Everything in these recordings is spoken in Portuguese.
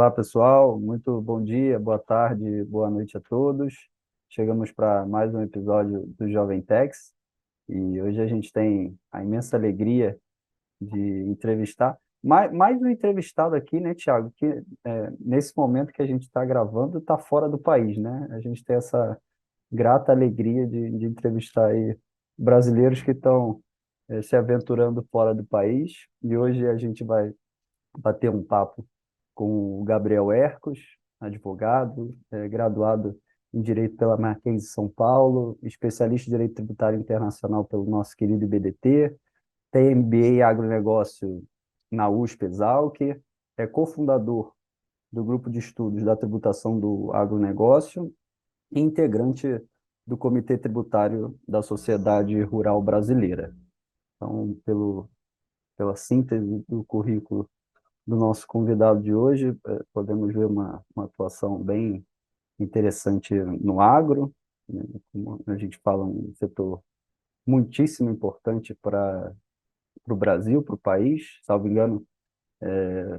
Olá, pessoal. Muito bom dia, boa tarde, boa noite a todos. Chegamos para mais um episódio do Jovem Tex e hoje a gente tem a imensa alegria de entrevistar mais um entrevistado aqui, né, Thiago? Que nesse momento que a gente está gravando está fora do país, né? A gente tem essa grata alegria de entrevistar aí brasileiros que estão se aventurando fora do país e hoje a gente vai bater um papo com o Gabriel Hercos, advogado, graduado em Direito pela Mackenzie São Paulo, especialista em Direito Tributário Internacional pelo nosso querido IBDT, tem MBA em Agronegócio na USP Exalc, é cofundador do Grupo de Estudos da Tributação do Agronegócio e integrante do Comitê Tributário da Sociedade Rural Brasileira. Então, pela síntese do currículo do nosso convidado de hoje, podemos ver uma atuação bem interessante no agro, né? Como a gente fala, um setor muitíssimo importante para o Brasil, para o país, salvo engano,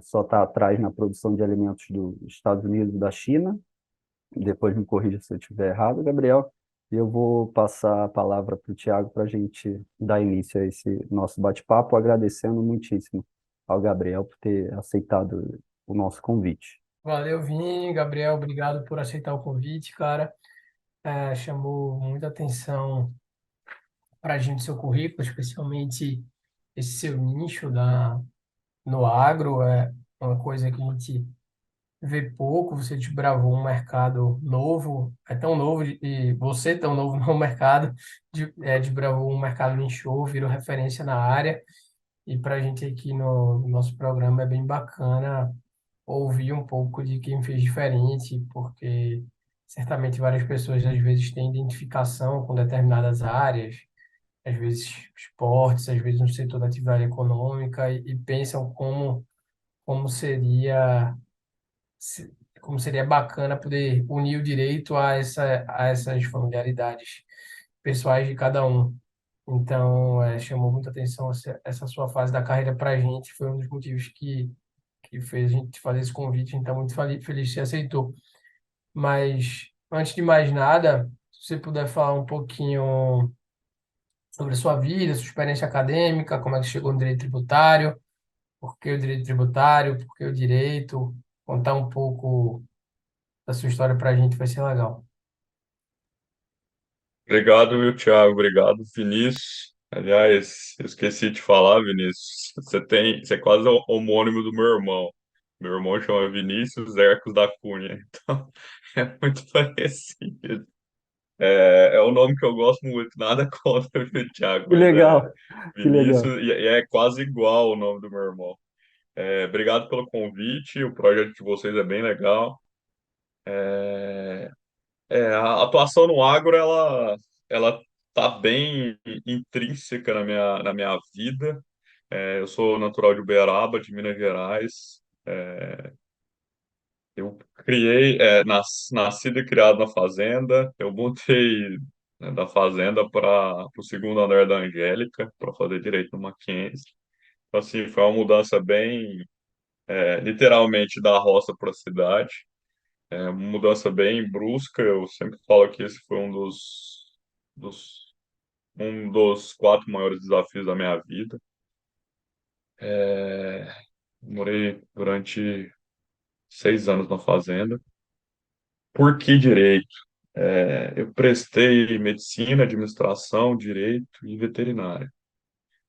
só está atrás na produção de alimentos dos Estados Unidos e da China. Depois me corrija se eu estiver errado, Gabriel. E eu vou passar a palavra para o Tiago para a gente dar início a esse nosso bate-papo, agradecendo muitíssimo ao Gabriel por ter aceitado o nosso convite. Valeu, Vini, Gabriel, obrigado por aceitar o convite, cara. Chamou muita atenção para a gente seu currículo, especialmente esse seu nicho no agro. É uma coisa que a gente vê pouco. Você desbravou um mercado novo, é tão novo, e você tão novo no mercado, desbravou um mercado nichou, virou referência na área. E para a gente aqui no nosso programa é bem bacana ouvir um pouco de quem fez diferente, porque certamente várias pessoas às vezes têm identificação com determinadas áreas, às vezes esportes, às vezes no setor da atividade econômica e pensam como seria como seria bacana poder unir o direito a essas familiaridades pessoais de cada um. Então, chamou muita atenção essa sua fase da carreira para a gente, foi um dos motivos que fez a gente fazer esse convite, então muito feliz que você aceitou. Mas antes de mais nada, se você puder falar um pouquinho sobre a sua vida, sua experiência acadêmica, como é que chegou no direito tributário, por que o direito tributário, por que o direito, contar um pouco da sua história para a gente vai ser legal. Obrigado, meu Thiago. Obrigado, Vinícius. Aliás, eu esqueci de falar, Vinícius. Você é quase o homônimo do meu irmão. Meu irmão chama Vinícius Hercos da Cunha, então é muito parecido. É um nome que eu gosto muito, nada contra o Thiago, Que mas é legal, que legal. Vinícius e é quase igual o nome do meu irmão. Obrigado pelo convite. O projeto de vocês é bem legal. A atuação no agro, ela tá bem intrínseca na minha vida. Eu sou natural de Uberaba, de Minas Gerais. Eu nascido e criado na fazenda. Eu mudei, né, da fazenda para o segundo andar da Angélica, para fazer direito no Mackenzie. Então, assim, foi uma mudança bem, literalmente, da roça para a cidade. Uma mudança bem brusca. Eu sempre falo que esse foi dos, um dos quatro maiores desafios da minha vida. É, Morei durante 6 anos na fazenda. Por que direito? Eu prestei medicina, administração, direito e veterinária.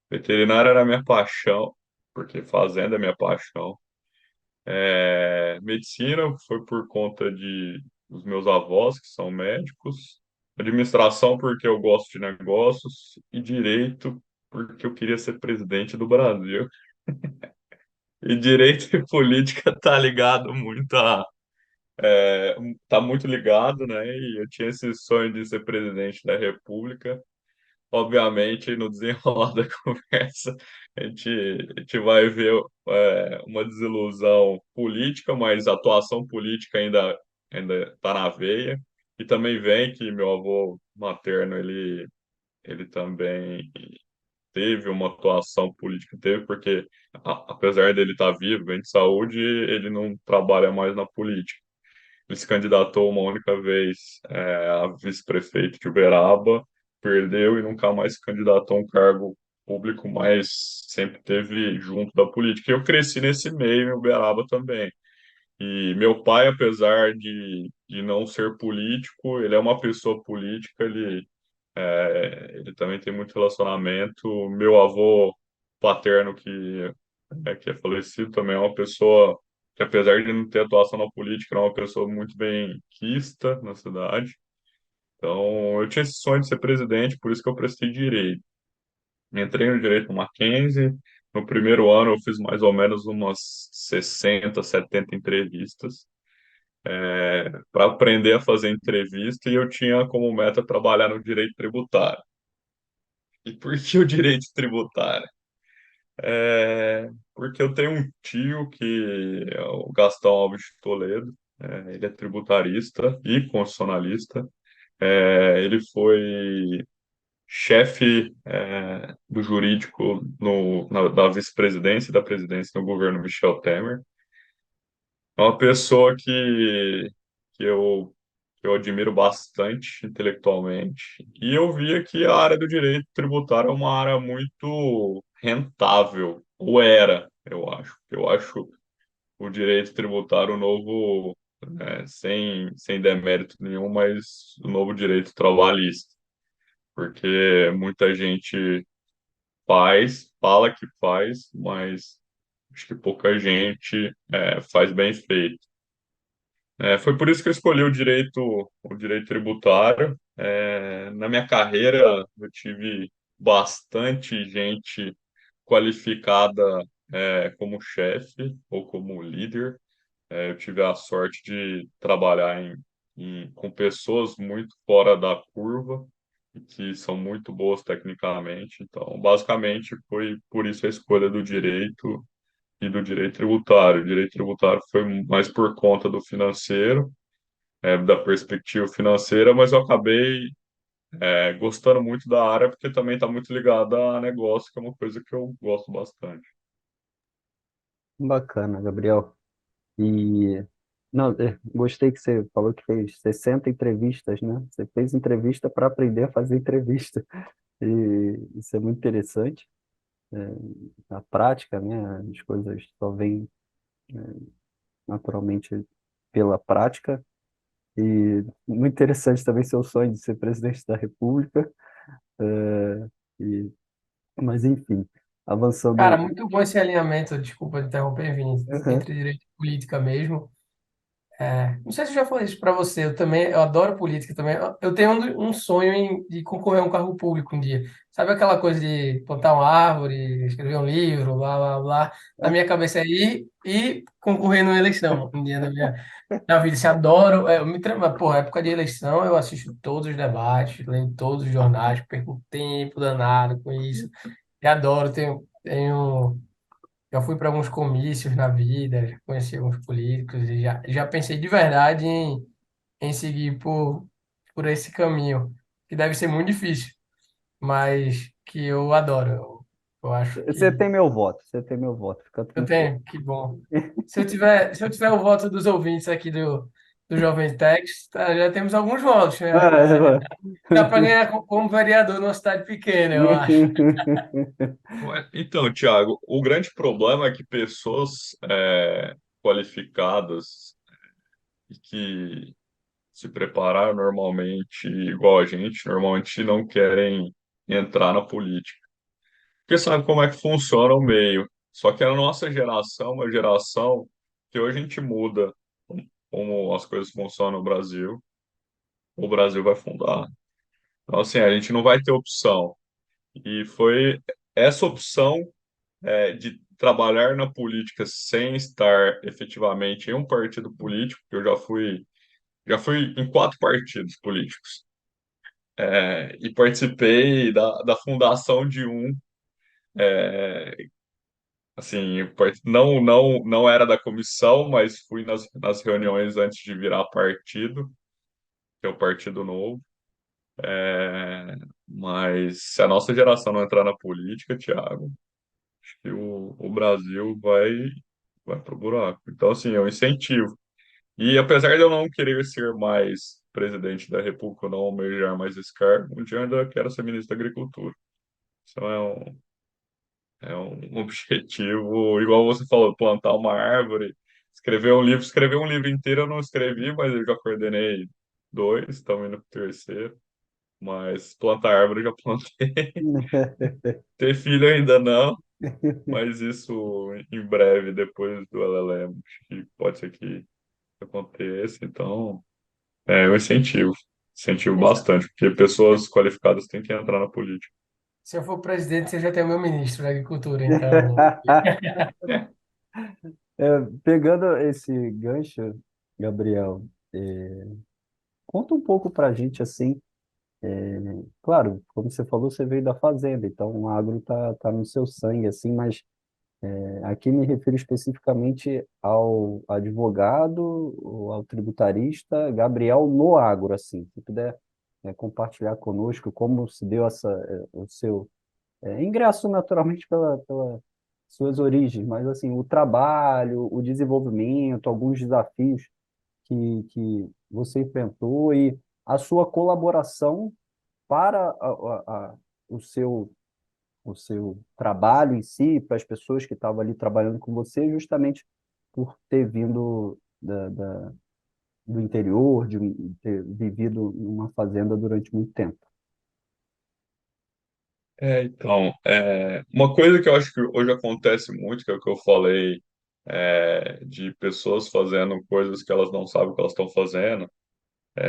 Veterinária era a minha paixão, porque fazenda é minha paixão. Medicina foi por conta dos meus avós, que são médicos. Administração, porque eu gosto de negócios. E direito, porque eu queria ser presidente do Brasil. E direito e política tá muito ligado, né? E eu tinha esse sonho de ser presidente da República. Obviamente, no desenrolar da conversa, a gente vai ver uma desilusão política, mas a atuação política ainda está na veia. E também vem que meu avô materno, ele também teve uma atuação política, teve, porque apesar dele estar vivo, bem de saúde, ele não trabalha mais na política. Ele se candidatou uma única vez a vice-prefeito de Uberaba, perdeu e nunca mais se candidatou a um cargo público, mas sempre teve junto da política. Eu cresci nesse meio em Uberaba também. E meu pai, apesar de não ser político, ele é uma pessoa política, ele também tem muito relacionamento. Meu avô paterno, que é falecido, também é uma pessoa que, apesar de não ter atuação na política, é uma pessoa muito bem quista na cidade. Então, eu tinha esse sonho de ser presidente, por isso que eu prestei direito. Entrei no direito no Mackenzie. No primeiro ano, eu fiz mais ou menos umas 60, 70 entrevistas para aprender a fazer entrevista e eu tinha como meta trabalhar no direito tributário. E por que o direito tributário? Porque eu tenho um tio que é o Gastão Alves de Toledo, ele é tributarista e constitucionalista. Ele foi chefe do jurídico da vice-presidência e da presidência no governo Michel Temer. É uma pessoa que eu, que eu admiro bastante intelectualmente. E eu via que a área do direito tributário é uma área muito rentável, ou era, eu acho. Eu acho o direito tributário o novo, sem demérito nenhum, mas o novo direito trabalhista. Porque muita gente fala que faz, mas acho que pouca gente faz bem feito. Foi por isso que eu escolhi o direito tributário. Na minha carreira, eu tive bastante gente qualificada, como chefe ou como líder. Eu tive a sorte de trabalhar com pessoas muito fora da curva e que são muito boas tecnicamente. Então, basicamente, foi por isso a escolha do direito e do direito tributário. O direito tributário foi mais por conta do financeiro, da perspectiva financeira, mas eu acabei, gostando muito da área porque também está muito ligada a negócio, que é uma coisa que eu gosto bastante. Bacana, Gabriel. E não, gostei que você falou que fez 60 entrevistas, né? Você fez entrevista para aprender a fazer entrevista. E isso é muito interessante. É, na prática, né? As coisas só vêm naturalmente pela prática. E muito interessante também seu sonho de ser presidente da República. É, e, mas, enfim, Cara, avançando. muito bom esse alinhamento, desculpa interromper, Vini, Uhum. entre direito e política mesmo. Não sei se eu já falei isso para você, eu também, eu adoro política também. Eu tenho um sonho de concorrer a um cargo público um dia. Sabe aquela coisa de plantar uma árvore, escrever um livro, blá, blá, blá. Na minha cabeça é ir e concorrer numa eleição um dia na vida. Assim, adoro, mas, porra, época de eleição eu assisto todos os debates, leio todos os jornais, perco tempo danado com isso. E adoro, já fui para alguns comícios na vida, já conheci alguns políticos e já pensei de verdade em seguir por esse caminho, que deve ser muito difícil, mas que eu adoro. Eu acho Você que tem meu voto, você tem meu voto, fica eu tranquilo. tenho, que bom. Se eu tiver o voto dos ouvintes aqui do Jovem Tex, tá, já temos alguns votos, né? Dá para ganhar como vereador numa cidade pequena, eu acho. Então, Thiago, o grande problema é que pessoas qualificadas e que se prepararam normalmente igual a gente, normalmente não querem entrar na política. Porque sabe como é que funciona o meio. Só que a nossa geração, é uma geração que hoje a gente muda como as coisas funcionam no Brasil, o Brasil vai fundar. Então, assim, a gente não vai ter opção. E foi essa opção de trabalhar na política sem estar efetivamente em um partido político, que eu já fui em 4 partidos políticos, e participei da fundação de um, assim, não era da comissão, mas fui nas reuniões antes de virar partido, que é o Partido Novo. É, mas se a nossa geração não entrar na política, Thiago, acho que o Brasil vai pro buraco. Então, assim, eu incentivo. E apesar de eu não querer ser mais presidente da República, eu não almejar mais esse cargo, um dia eu ainda quero ser ministro da Agricultura. Isso é um objetivo, igual você falou, plantar uma árvore, escrever um livro inteiro eu não escrevi, mas eu já coordenei dois, estamos indo pro terceiro. Mas plantar árvore eu já plantei. Ter filho ainda não, mas isso em breve, depois do LLM, acho que pode ser que aconteça. Então, eu incentivo. Incentivo bastante, porque pessoas qualificadas têm que entrar na política. Se eu for presidente, você já tem o meu ministro da Agricultura, então. Pegando esse gancho, Gabriel, conta um pouco para a gente assim. Claro, como você falou, você veio da fazenda, então o agro tá no seu sangue, assim, mas aqui me refiro especificamente ao advogado, ou ao tributarista Gabriel no agro, assim. Se puder, compartilhar conosco como se deu o seu ingresso naturalmente pela suas origens, mas assim, o trabalho, o desenvolvimento, alguns desafios que você enfrentou e a sua colaboração para o seu trabalho em si, para as pessoas que estavam ali trabalhando com você, justamente por ter vindo do interior, ter vivido numa fazenda durante muito tempo. Então, uma coisa que eu acho que hoje acontece muito, que é o que eu falei, de pessoas fazendo coisas que elas não sabem que elas estão fazendo.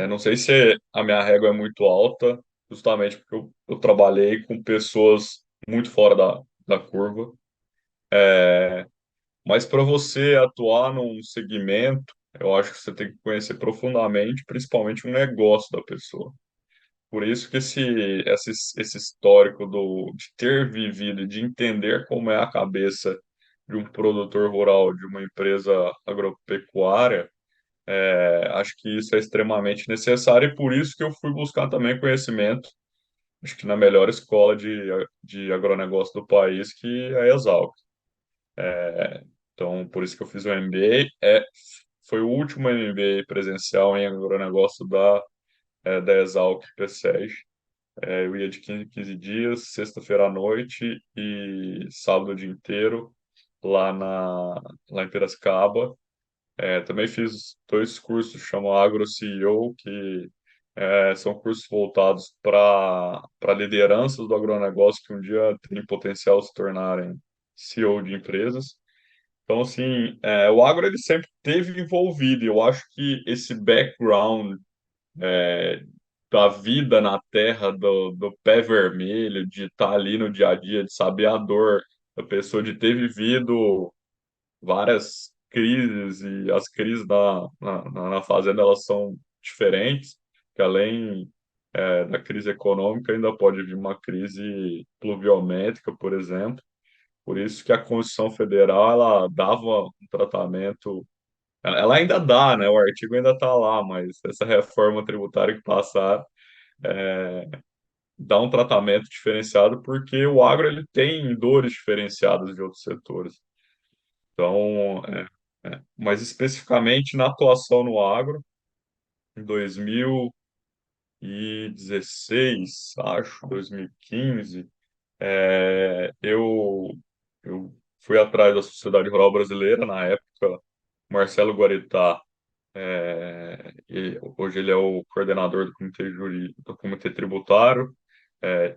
Não sei se a minha régua é muito alta, justamente porque eu trabalhei com pessoas muito fora da curva. Mas para você atuar num segmento, eu acho que você tem que conhecer profundamente, principalmente o negócio da pessoa. Por isso que esse histórico de ter vivido e de entender como é a cabeça de um produtor rural, de uma empresa agropecuária, acho que isso é extremamente necessário e por isso que eu fui buscar também conhecimento, acho que na melhor escola de agronegócio do país, que é a Exalc. Então, por isso que eu fiz o MBA. Foi o último MBA presencial em agronegócio da Exalc PSEG. Eu ia de 15 em 15 dias, sexta-feira à noite e sábado o dia inteiro, lá, lá em Piracicaba. Também fiz dois cursos, chamam Agro CEO, que são cursos voltados para lideranças do agronegócio que um dia têm potencial de se tornarem CEO de empresas. Então, assim, o agro ele sempre teve envolvido, e eu acho que esse background da vida na terra, do pé vermelho, de estar ali no dia a dia, de saber a dor da pessoa, de ter vivido várias crises, e as crises na fazenda elas são diferentes, que além da crise econômica, ainda pode vir uma crise pluviométrica, por exemplo. Por isso que a Constituição Federal ela dava um tratamento, ela ainda dá, né? O artigo ainda está lá, mas essa reforma tributária que passaram dá um tratamento diferenciado porque o agro ele tem dores diferenciadas de outros setores. Então, mas especificamente na atuação no agro, em 2016, acho, 2015, eu fui atrás da Sociedade Rural Brasileira, na época, Marcelo Guaritá, e hoje ele é o coordenador do comitê jurídico, do comitê tributário.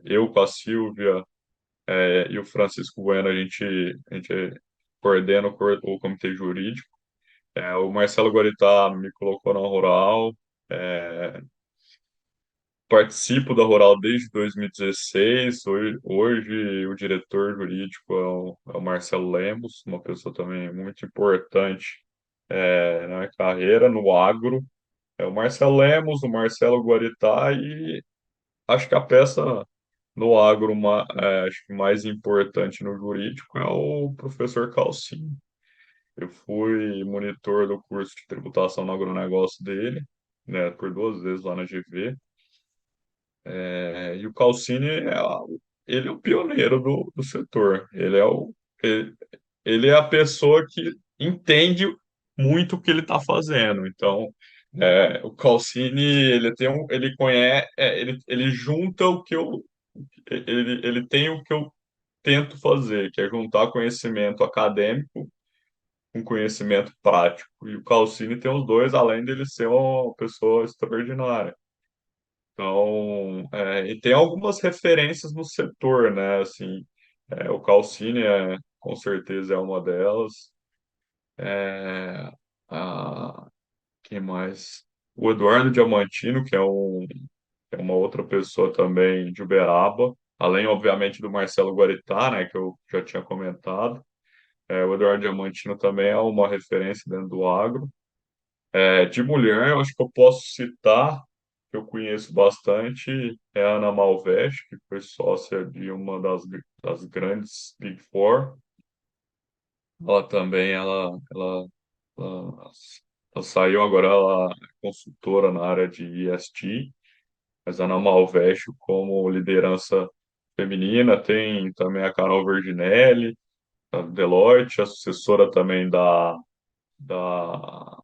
Eu com a Silvia, e o Francisco Bueno, a gente coordena o comitê jurídico. O Marcelo Guaritá me colocou na Rural, é, participo da Rural desde 2016. Hoje o diretor jurídico é o Marcelo Lemos, uma pessoa também muito importante na minha carreira no agro. É o Marcelo Lemos, o Marcelo Guaritá e acho que a peça no agro acho que mais importante no jurídico é o professor Calcino. Eu fui monitor do curso de tributação no agronegócio dele, né, por duas vezes lá na GV. E o Calcini ele é o pioneiro do setor. Ele, ele é a pessoa que entende muito o que ele está fazendo. Então, o Calcini, ele conhece, ele junta o que ele tem o que eu tento fazer, que é juntar conhecimento acadêmico com conhecimento prático. E o Calcini tem os dois, além dele ser uma pessoa extraordinária. Então, e tem algumas referências no setor, né? Assim, o Calcine com certeza é uma delas. É, a, quem mais? O Eduardo Diamantino, que é uma outra pessoa também de Uberaba, além, obviamente, do Marcelo Guaritá, né? Que eu já tinha comentado. O Eduardo Diamantino também é uma referência dentro do agro. De mulher, eu acho que eu posso citar, que eu conheço bastante, é a Ana Malveste, que foi sócia de uma das grandes Big Four. Ela também, ela, ela saiu agora, ela é consultora na área de ESG, mas a Ana Malveste como liderança feminina, tem também a Carol Verginelli, da Deloitte, a sucessora também da da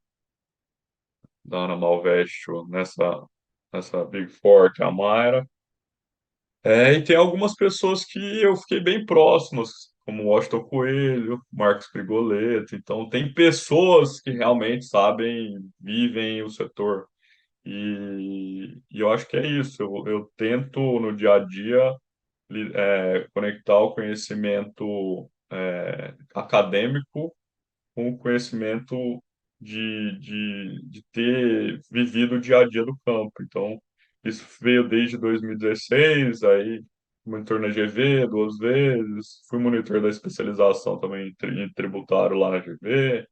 Ana Malveste nessa Big Four, que é a Mayra. E tem algumas pessoas que eu fiquei bem próximas, como Washington Coelho, Marcos Prigoleto. Então, tem pessoas que realmente sabem, vivem o setor. E eu acho que é isso. Eu tento, no dia a dia, conectar o conhecimento acadêmico com o conhecimento de ter vivido o dia a dia do campo. Então, isso veio desde 2016, aí monitor na GV duas vezes, fui monitor da especialização também em tributário lá na GV.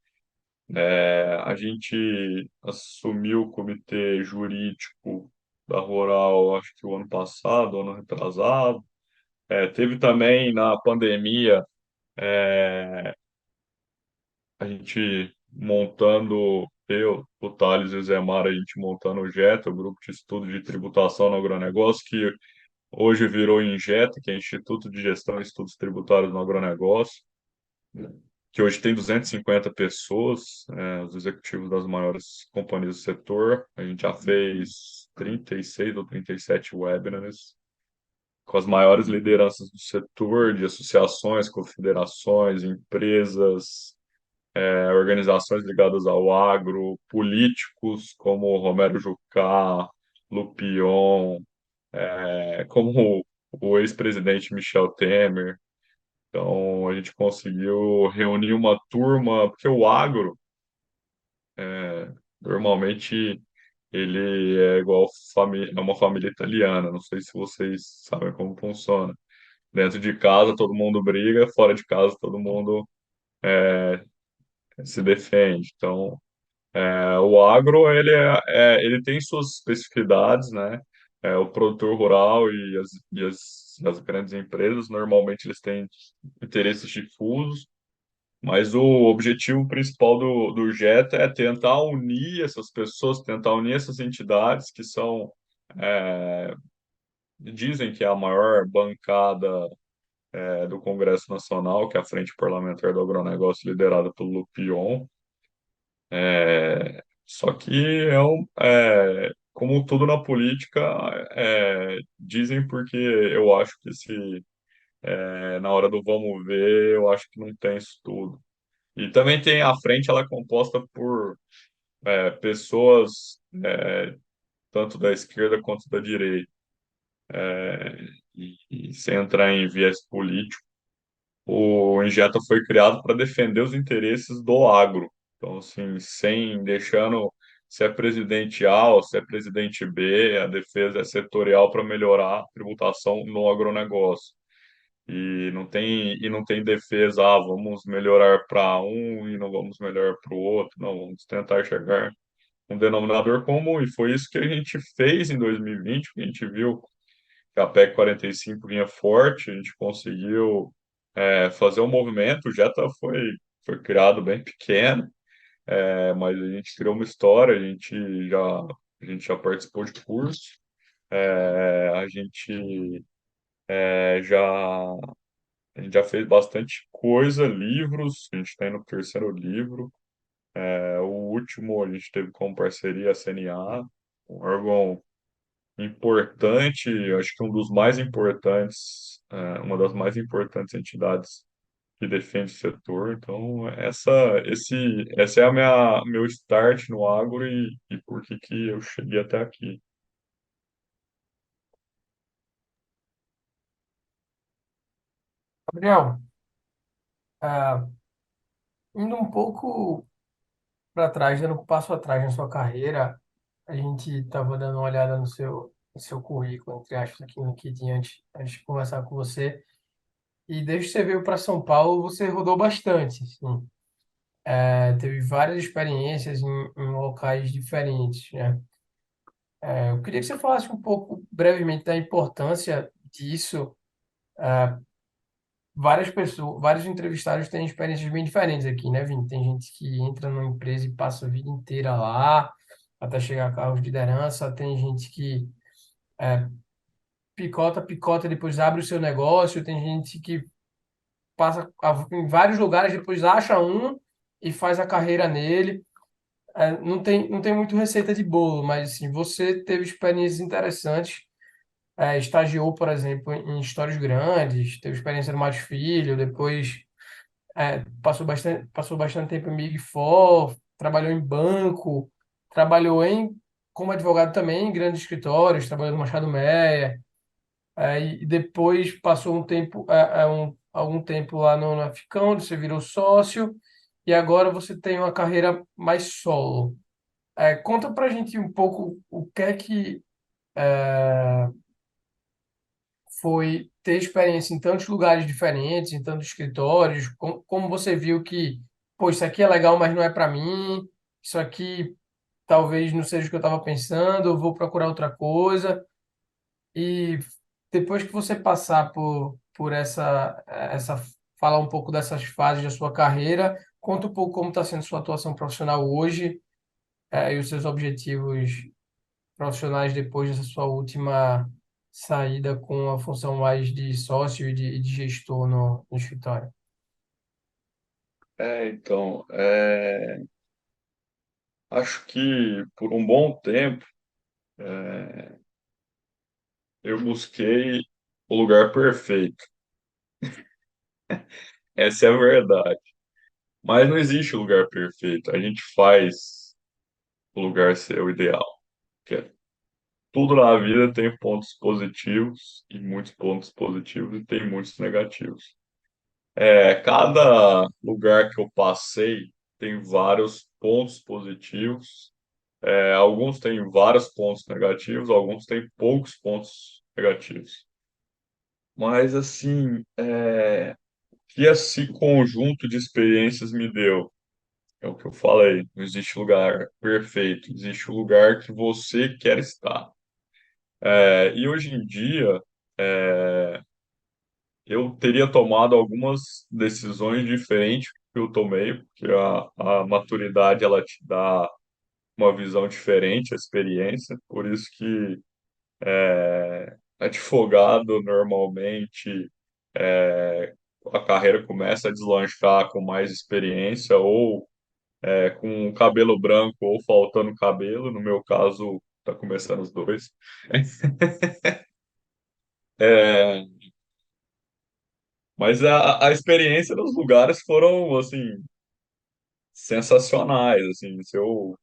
A gente assumiu o comitê jurídico da Rural, acho que o ano passado, ano retrasado. Teve também na pandemia, a gente montando, eu, o Thales e o Zé Mara, a gente montando o JETA, o Grupo de Estudo de Tributação no Agronegócio, que hoje virou INJETA, que é Instituto de Gestão e Estudos Tributários no Agronegócio, que hoje tem 250 pessoas, os executivos das maiores companhias do setor. A gente já fez 36 ou 37 webinars com as maiores lideranças do setor, de associações, confederações, empresas, organizações ligadas ao agro, políticos como Romero Jucá, Lupion, como o ex-presidente Michel Temer. Então, a gente conseguiu reunir uma turma, porque o agro, normalmente, ele é igual família, é uma família italiana. Não sei se vocês sabem como funciona. Dentro de casa, todo mundo briga, fora de casa, todo mundo se defende. Então, o agro, ele tem suas especificidades, né? O produtor rural e as grandes empresas, normalmente eles têm interesses difusos, mas o objetivo principal do JETA é tentar unir essas pessoas, tentar unir essas entidades que são, é, dizem que é a maior bancada, do Congresso Nacional, que é a Frente Parlamentar do Agronegócio, liderada pelo Lupion. Só que como tudo na política, dizem porque eu acho que na hora do vamos ver, eu acho que não tem isso tudo. E também tem a frente, ela é composta por pessoas tanto da esquerda quanto da direita. E sem entrar em viés político, o Injeta foi criado para defender os interesses do agro. Então, assim, sem deixando se é presidente A ou se é presidente B, a defesa é setorial para melhorar a tributação no agronegócio. E não tem defesa, vamos melhorar para um e não vamos melhorar para o outro. Não, vamos tentar chegar um denominador comum. E foi isso que a gente fez em 2020, que a gente viu que a PEC 45 vinha forte, a gente conseguiu fazer um movimento. O Jetta foi criado bem pequeno, mas a gente criou uma história, a gente já participou de curso, A gente é, já, a gente já fez bastante coisa, livros, a gente está no terceiro livro. O último a gente teve como parceria a CNA, um órgão importante, acho que um dos mais importantes, uma das mais importantes entidades que defende o setor. Então, essa é a meu start no agro e por que que eu cheguei até aqui. Gabriel, ah, indo um pouco para trás, dando um passo atrás na sua carreira, a gente estava dando uma olhada no seu currículo, entre aspas, aqui no LinkedIn antes de conversar com você. E desde que você veio para São Paulo, você rodou bastante, assim. Teve várias experiências em locais diferentes, né? Eu queria que você falasse um pouco, brevemente, da importância disso. Várias pessoas, vários entrevistados têm experiências bem diferentes aqui, né, Vini? Tem gente que entra numa empresa e passa a vida inteira lá, até chegar a cargos de liderança. Tem gente que picota, depois abre o seu negócio. Tem gente que em vários lugares, depois acha um e faz a carreira nele. Não tem muito receita de bolo, mas assim, você teve experiências interessantes. Estagiou, por exemplo, em histórias grandes, teve experiência no Matos Filho, depois passou bastante tempo em Big Four, trabalhou em banco, trabalhou como advogado também em grandes escritórios, trabalhou no Machado Meyer, e depois passou algum tempo lá no Ficão, onde você virou sócio, e agora você tem uma carreira mais solo. Conta pra gente um pouco o que é que foi ter experiência em tantos lugares diferentes, em tantos escritórios, como você viu que, pô, isso aqui é legal, mas não é para mim, isso aqui talvez não seja o que eu estava pensando, eu vou procurar outra coisa. E depois que você passar por falar um pouco dessas fases da sua carreira, conta um pouco como está sendo sua atuação profissional hoje, e os seus objetivos profissionais depois dessa sua última saída com a função mais de sócio e de gestor no escritório. Então, acho que por um bom tempo eu busquei o lugar perfeito. Essa é a verdade. Mas não existe lugar perfeito. A gente faz o lugar ser o ideal. Que tudo na vida tem pontos positivos e muitos pontos positivos e tem muitos negativos. Cada lugar que eu passei tem vários pontos positivos. Alguns têm vários pontos negativos, alguns têm poucos pontos negativos. Mas, assim, que esse conjunto de experiências me deu? É o que eu falei, não existe lugar perfeito, existe o lugar que você quer estar. E hoje em dia, eu teria tomado algumas decisões diferentes que eu tomei, porque a maturidade ela te dá uma visão diferente, a experiência, por isso que advogado normalmente a carreira começa a deslanchar com mais experiência ou com cabelo branco ou faltando cabelo, no meu caso está começando os dois. É, mas a experiência dos lugares foram assim sensacionais, assim, se eu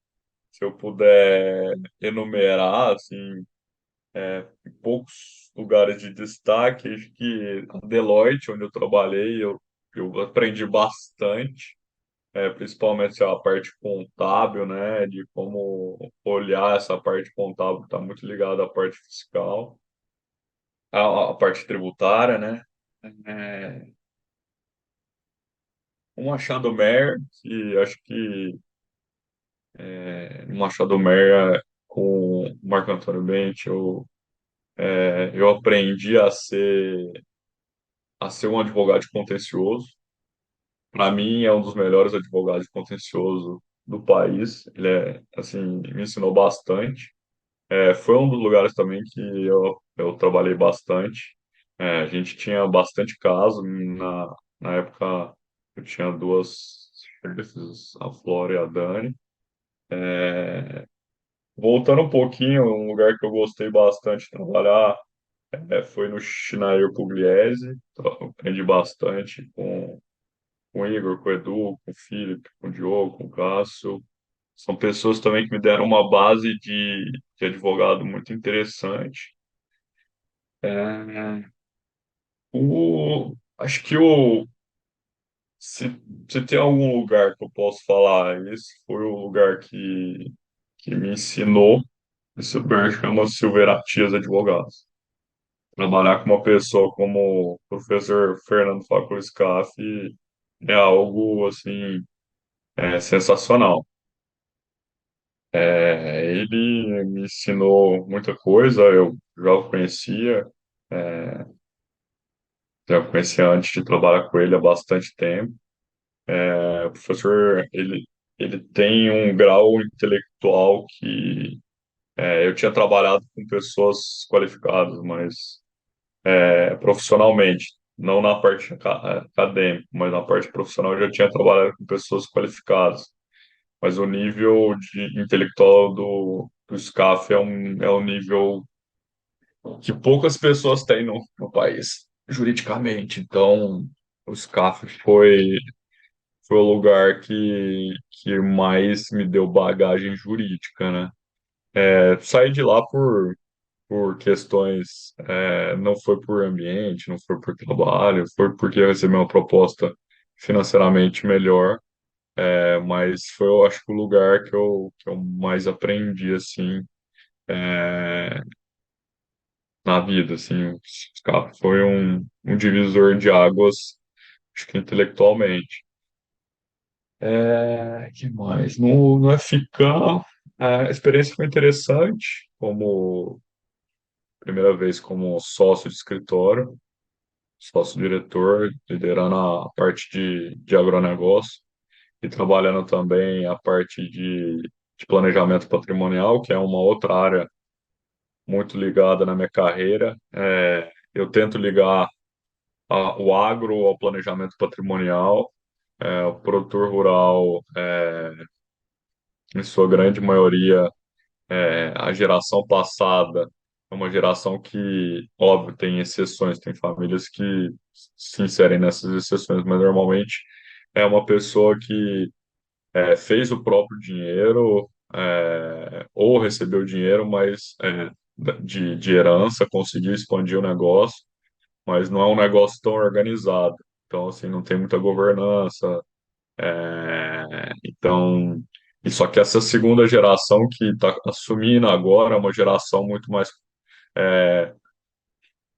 puder enumerar, assim, poucos lugares de destaque, acho que a Deloitte, onde eu trabalhei, eu aprendi bastante, principalmente a parte contábil, né, de como olhar essa parte contábil, que está muito ligada à parte fiscal, a parte tributária, né, é, o Machado Meyer, que acho que o Machado Meyer com o Marco Antônio Bench, eu aprendi a ser um advogado contencioso. Para mim, é um dos melhores advogados contencioso do país. Ele assim, me ensinou bastante. Foi um dos lugares também que eu trabalhei bastante. A gente tinha bastante caso. Na época, eu tinha duas chefes, a Flora e a Dani. Voltando um pouquinho, um lugar que eu gostei bastante de trabalhar foi no Schneider Pugliese. Então, aprendi bastante com o Igor, com o Edu, com o Felipe, com o Diogo, com o Cássio. São pessoas também que me deram uma base de advogado muito interessante. É, acho que se, se tem algum lugar que eu posso falar, esse foi o lugar que me ensinou. Esse lugar chama Silveira Tias Advogados. Trabalhar com uma pessoa como o professor Fernando Facul Scaff é algo assim sensacional. Ele me ensinou muita coisa, eu já o conhecia, é, já o conhecia antes de trabalhar com ele há bastante tempo. O professor, ele tem um grau intelectual que eu tinha trabalhado com pessoas qualificadas, mas profissionalmente, não na parte acadêmica, mas na parte profissional eu já tinha trabalhado com pessoas qualificadas. Mas o nível de intelectual do SCAF é um nível que poucas pessoas têm no país, juridicamente. Então, o SCAF foi o lugar que mais me deu bagagem jurídica, né? Saí de lá por questões, não foi por ambiente, não foi por trabalho, foi porque eu recebi uma proposta financeiramente melhor, mas foi, eu acho que o lugar que eu mais aprendi, assim, é, na vida, assim, o escape foi um divisor de águas, acho que intelectualmente. Que mais? No FK, a experiência foi interessante, como primeira vez como sócio de escritório, sócio-diretor, liderando a parte de agronegócio e trabalhando também a parte de planejamento patrimonial, que é uma outra área muito ligada na minha carreira. Eu tento ligar o agro ao planejamento patrimonial. O produtor rural, em sua grande maioria, a geração passada é uma geração que, óbvio, tem exceções, tem famílias que se inserem nessas exceções, mas normalmente é uma pessoa que fez o próprio dinheiro, ou recebeu dinheiro, mas de herança, conseguiu expandir o negócio, mas não é um negócio tão organizado. Então, assim, não tem muita governança. Então, e só que essa segunda geração que está assumindo agora é uma geração muito mais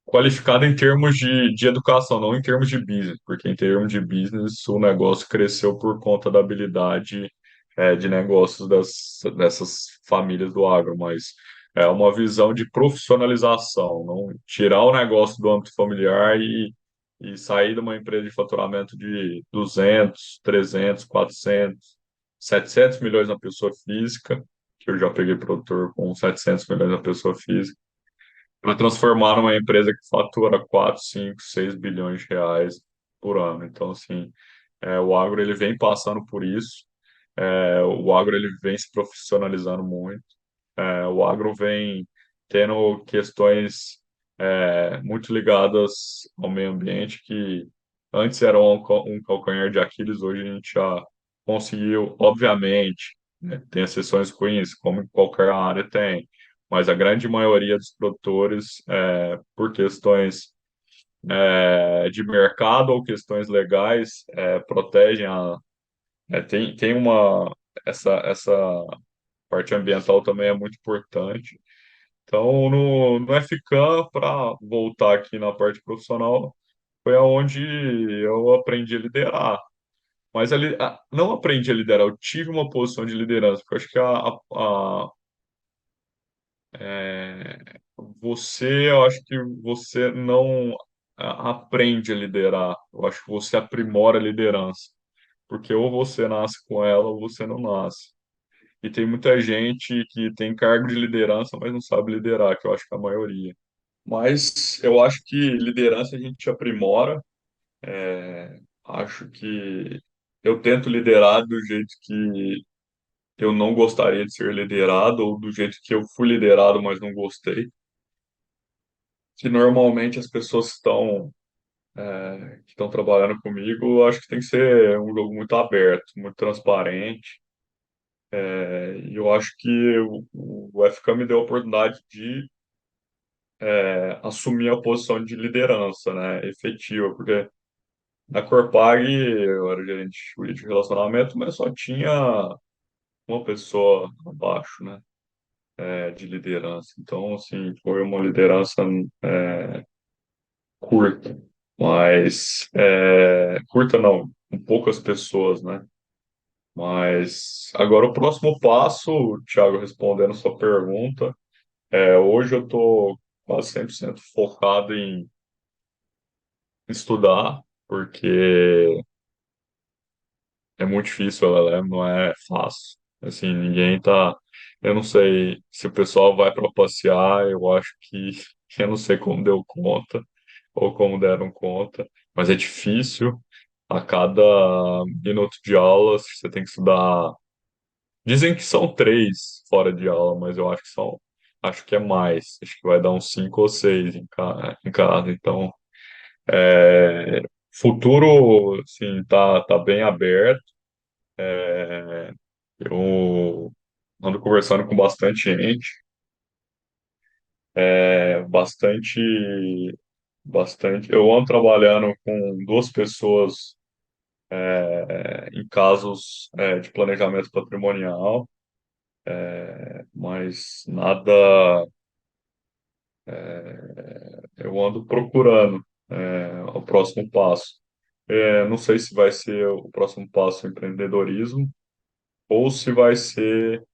qualificada em termos de educação, não em termos de business, porque em termos de business o negócio cresceu por conta da habilidade de negócios dessas famílias do agro, mas é uma visão de profissionalização, não tirar o negócio do âmbito familiar e sair de uma empresa de faturamento de 200, 300, 400, 700 milhões na pessoa física, que eu já peguei produtor com 700 milhões na pessoa física, para transformar numa empresa que fatura 4, 5, 6 bilhões de reais por ano. Então, assim, o agro ele vem passando por isso, o agro ele vem se profissionalizando muito, o agro vem tendo questões muito ligadas ao meio ambiente que antes era um calcanhar de Aquiles, hoje a gente já conseguiu, obviamente, né, tem exceções ruins, como em qualquer área tem, mas a grande maioria dos produtores, por questões de mercado ou questões legais, protegem tem essa parte ambiental também é muito importante. Então, no FK, para voltar aqui na parte profissional, foi aonde eu aprendi a liderar. Mas não aprendi a liderar, eu tive uma posição de liderança, porque eu acho que é, eu acho que você não aprende a liderar, eu acho que você aprimora a liderança, porque ou você nasce com ela ou você não nasce. e tem muita gente que tem cargo de liderança, mas não sabe liderar, que eu acho que é a maioria. Mas eu acho que liderança a gente aprimora. Acho que eu tento liderar do jeito que eu não gostaria de ser liderado, ou do jeito que eu fui liderado, mas não gostei. Que normalmente as pessoas que estão trabalhando comigo, eu acho que tem que ser um jogo muito aberto, muito transparente. E eu acho que o FK me deu a oportunidade de assumir a posição de liderança, né, efetiva, porque na Corpag eu era gerente de relacionamento, mas só tinha uma pessoa abaixo, né, de liderança. Então, assim, foi uma liderança curta, mas curta não, com poucas pessoas, né? Mas agora o próximo passo, Thiago, respondendo sua pergunta, hoje eu estou quase 100% focado em estudar, porque é muito difícil, ela não é fácil. Assim, ninguém tá. Eu não sei se o pessoal vai para passear, eu acho que eu não sei como deu conta ou como deram conta, mas é difícil. A cada minuto de aula, você tem que estudar. Dizem que são 3 fora de aula, mas eu acho que são. Acho que é mais. Acho que vai dar uns 5 ou 6 em cada. Então, é, futuro, assim, tá bem aberto. Eu ando conversando com bastante gente, bastante, bastante. Eu ando trabalhando com 2 pessoas em casos de planejamento patrimonial, mas nada eu ando procurando o próximo passo. Não sei se vai ser o próximo passo empreendedorismo ou se vai ser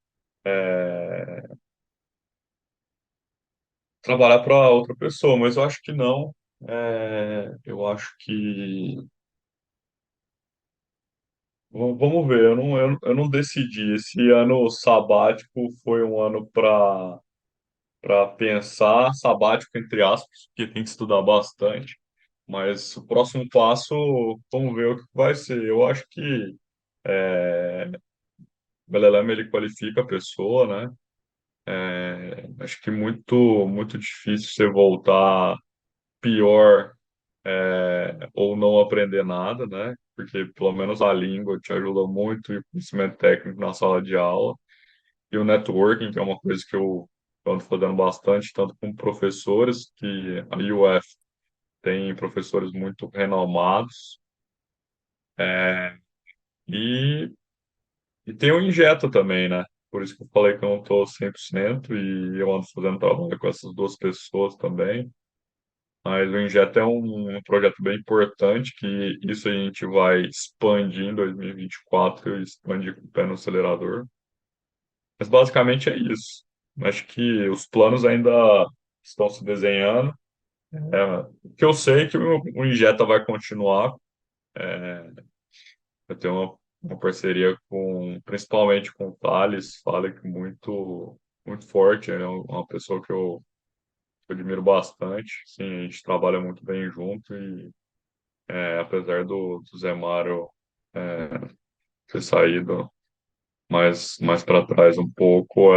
trabalhar para outra pessoa, mas eu acho que não. Eu acho que. Vamos ver, eu não decidi. Esse ano sabático foi um ano para pensar, sabático entre aspas, porque tem que estudar bastante. Mas o próximo passo, vamos ver o que vai ser. Eu acho que o LLM ele qualifica a pessoa, né? Acho que muito difícil você voltar pior ou não aprender nada, né? Porque pelo menos a língua te ajuda muito e o conhecimento técnico na sala de aula. E o networking, que é uma coisa que eu ando fazendo bastante, tanto com professores, que a UF tem professores muito renomados, e, e tem o Injeta também, né? Por isso que eu falei que eu não estou 100% e eu ando fazendo trabalho com essas 2 pessoas também. Mas o Injeta é um projeto bem importante, que isso a gente vai expandir em 2024 e expandir com o pé no acelerador. Mas basicamente é isso. Acho que os planos ainda estão se desenhando. O que eu sei é que o Injeta vai continuar. Eu tenho uma parceria principalmente com o Thales, fala que muito forte. É uma pessoa que eu admiro bastante. Sim, a gente trabalha muito bem junto e apesar do Zé Mário ter saído mais para trás um pouco,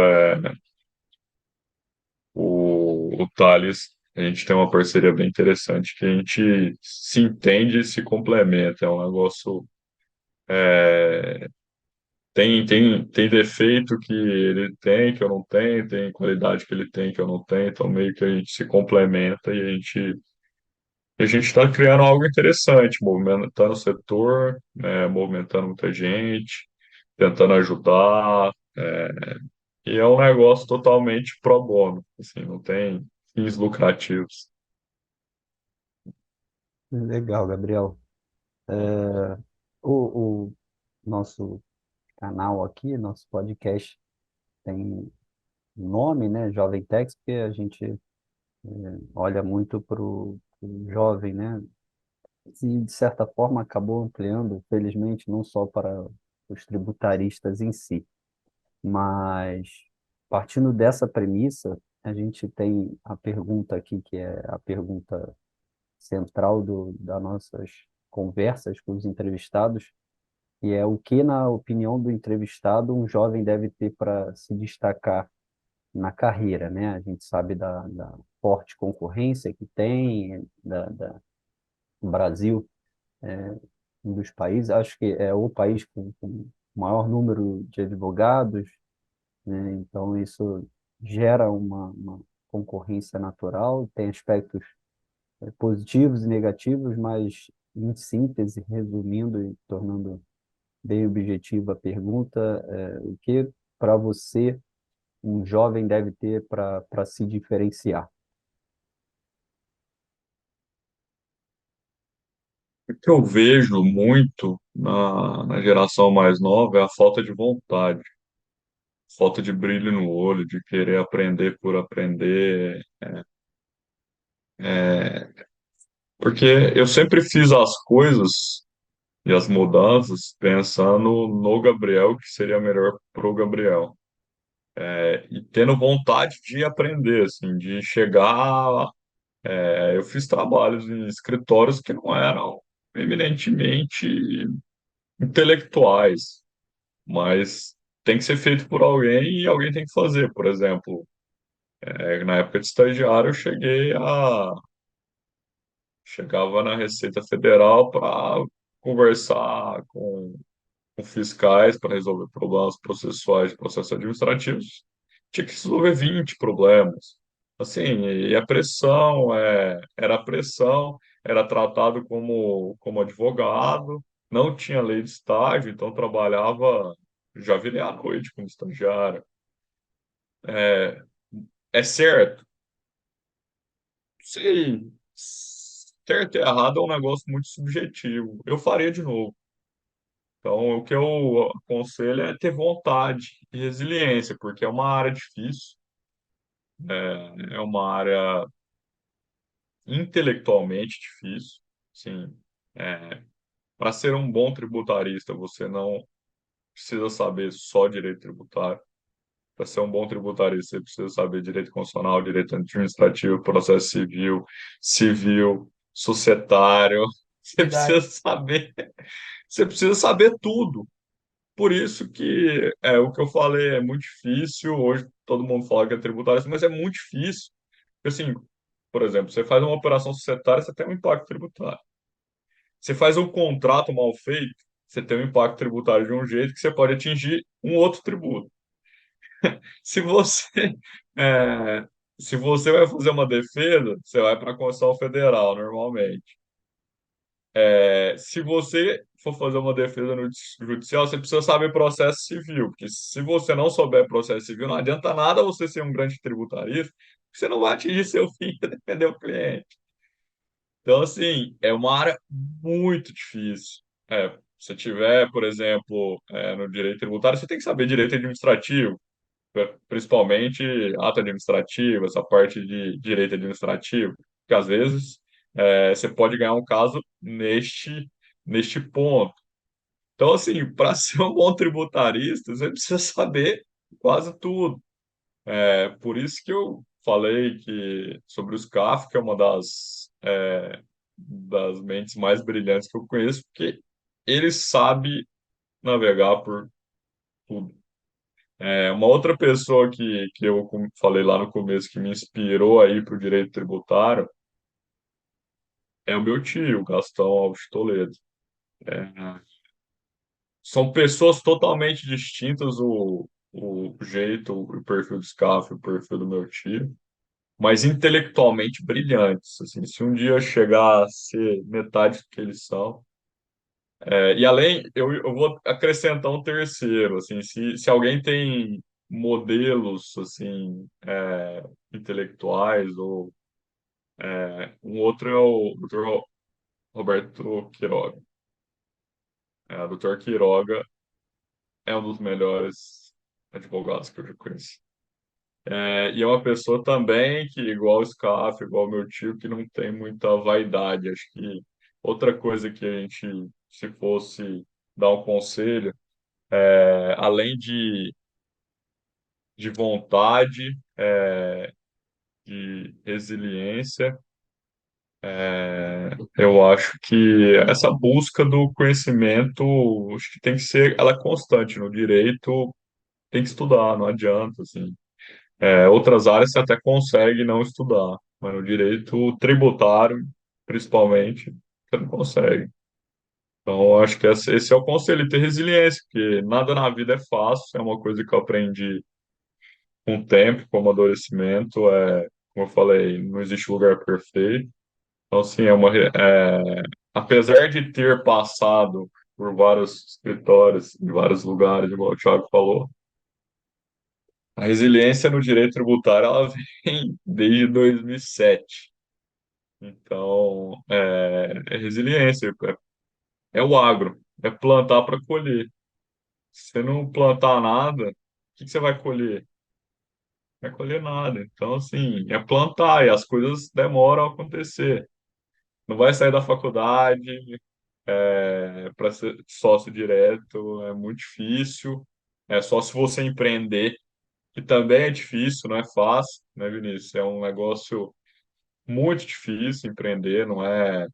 o Thales, a gente tem uma parceria bem interessante, que a gente se entende e se complementa. É um negócio. Tem defeito que ele tem, que eu não tenho, tem qualidade que ele tem, que eu não tenho, então meio que a gente se complementa e a gente está criando algo interessante, movimentando o setor, né, movimentando muita gente, tentando ajudar, e é um negócio totalmente pro bono, assim, não tem fins lucrativos. Legal, Gabriel. O nosso canal aqui, nosso podcast, tem um nome, né? Jovem Techs, porque a gente olha muito para o jovem, né? E, de certa forma, acabou ampliando, felizmente, não só para os tributaristas em si. Mas, partindo dessa premissa, a gente tem a pergunta aqui, que é a pergunta central das nossas conversas com os entrevistados, e é o que, na opinião do entrevistado, um jovem deve ter para se destacar na carreira, né? A gente sabe da forte concorrência que tem, o Brasil é um dos países, acho que é o país com o maior número de advogados, né? Então isso gera uma concorrência natural, tem aspectos positivos e negativos, mas em síntese, resumindo e tornando bem objetiva a pergunta, o que para você um jovem deve ter para se diferenciar? O que eu vejo muito na geração mais nova é a falta de vontade, falta de brilho no olho, de querer aprender por aprender. Porque eu sempre fiz as coisas e as mudanças pensando no Gabriel, que seria melhor pro Gabriel. E tendo vontade de aprender, assim, de chegar. Eu fiz trabalhos em escritórios que não eram eminentemente intelectuais, mas tem que ser feito por alguém e alguém tem que fazer. Por exemplo, na época de estagiário, chegava na Receita Federal para conversar com fiscais para resolver problemas processuais e processos administrativos. Tinha que resolver 20 problemas. Assim, e a pressão, era pressão, era tratado como advogado, não tinha lei de estágio, então trabalhava, já virei à noite como estagiário. É, é certo? Sei. Certo e errado é um negócio muito subjetivo. Eu faria de novo. Então, o que eu aconselho é ter vontade e resiliência, porque é uma área difícil, é uma área intelectualmente difícil. Sim, para ser um bom tributarista, você não precisa saber só direito tributário. Para ser um bom tributarista, você precisa saber direito constitucional, direito administrativo, processo civil, civil, societário. Você precisa Verdade. saber, você precisa saber tudo. Por isso que o que eu falei é muito difícil. Hoje todo mundo fala que é tributário, mas é muito difícil. Porque, assim, por exemplo, você faz uma operação societária, você tem um impacto tributário. Você faz um contrato mal feito, você tem um impacto tributário de um jeito que você pode atingir um outro tributo. Se você, é, se você vai fazer uma defesa, você vai para a Constituição Federal, normalmente. Se você for fazer uma defesa no judicial, você precisa saber processo civil, porque se você não souber processo civil, não adianta nada você ser um grande tributarista, porque você não vai atingir seu fim e defender o cliente. Então, assim, é uma área muito difícil. Se tiver, por exemplo, no direito tributário, você tem que saber direito administrativo, principalmente ato administrativo, essa parte de direito administrativo, que às vezes você pode ganhar um caso neste ponto. Então, assim, para ser um bom tributarista, você precisa saber quase tudo. Por isso que eu falei que sobre os CAF, que é uma das mentes mais brilhantes que eu conheço, porque ele sabe navegar por tudo. Uma outra pessoa que eu falei lá no começo que me inspirou aí para o direito tributário é o meu tio, Gastão Alves de Toledo. É, São pessoas totalmente distintas, o jeito, o perfil do SCAF, o perfil do meu tio, mas intelectualmente brilhantes. Assim, se um dia chegar a ser metade do que eles são. E além, eu vou acrescentar um terceiro, assim, se alguém tem modelos, assim, intelectuais, ou um outro é o Dr. Roberto Quiroga. O Dr. Quiroga é um dos melhores advogados que eu já conheci. E é uma pessoa também que, igual o Scaff, igual o meu tio, que não tem muita vaidade. Acho que outra coisa que a gente, se fosse dar um conselho, além de de vontade, de resiliência. Eu acho que essa busca do conhecimento, acho que tem que ser, ela é constante. No direito, tem que estudar, não adianta, assim. Outras áreas você até consegue não estudar, mas no direito tributário, principalmente, você não consegue. Então, eu acho que esse é o conselho, ter resiliência, porque nada na vida é fácil, é uma coisa que eu aprendi com o tempo, com o amadurecimento, como eu falei, não existe lugar perfeito. Então, assim, apesar de ter passado por vários escritórios, em vários lugares, igual o Thiago falou, a resiliência no direito tributário, ela vem desde 2007. Então, é resiliência, é o agro, é plantar para colher. Se você não plantar nada, o que que você vai colher? Não vai colher nada. Então, assim, é plantar e as coisas demoram a acontecer. Não vai sair da faculdade, para ser sócio direto, é muito difícil. É só se você empreender, que também é difícil, não é fácil, né, Vinícius? É um negócio muito difícil empreender, não é,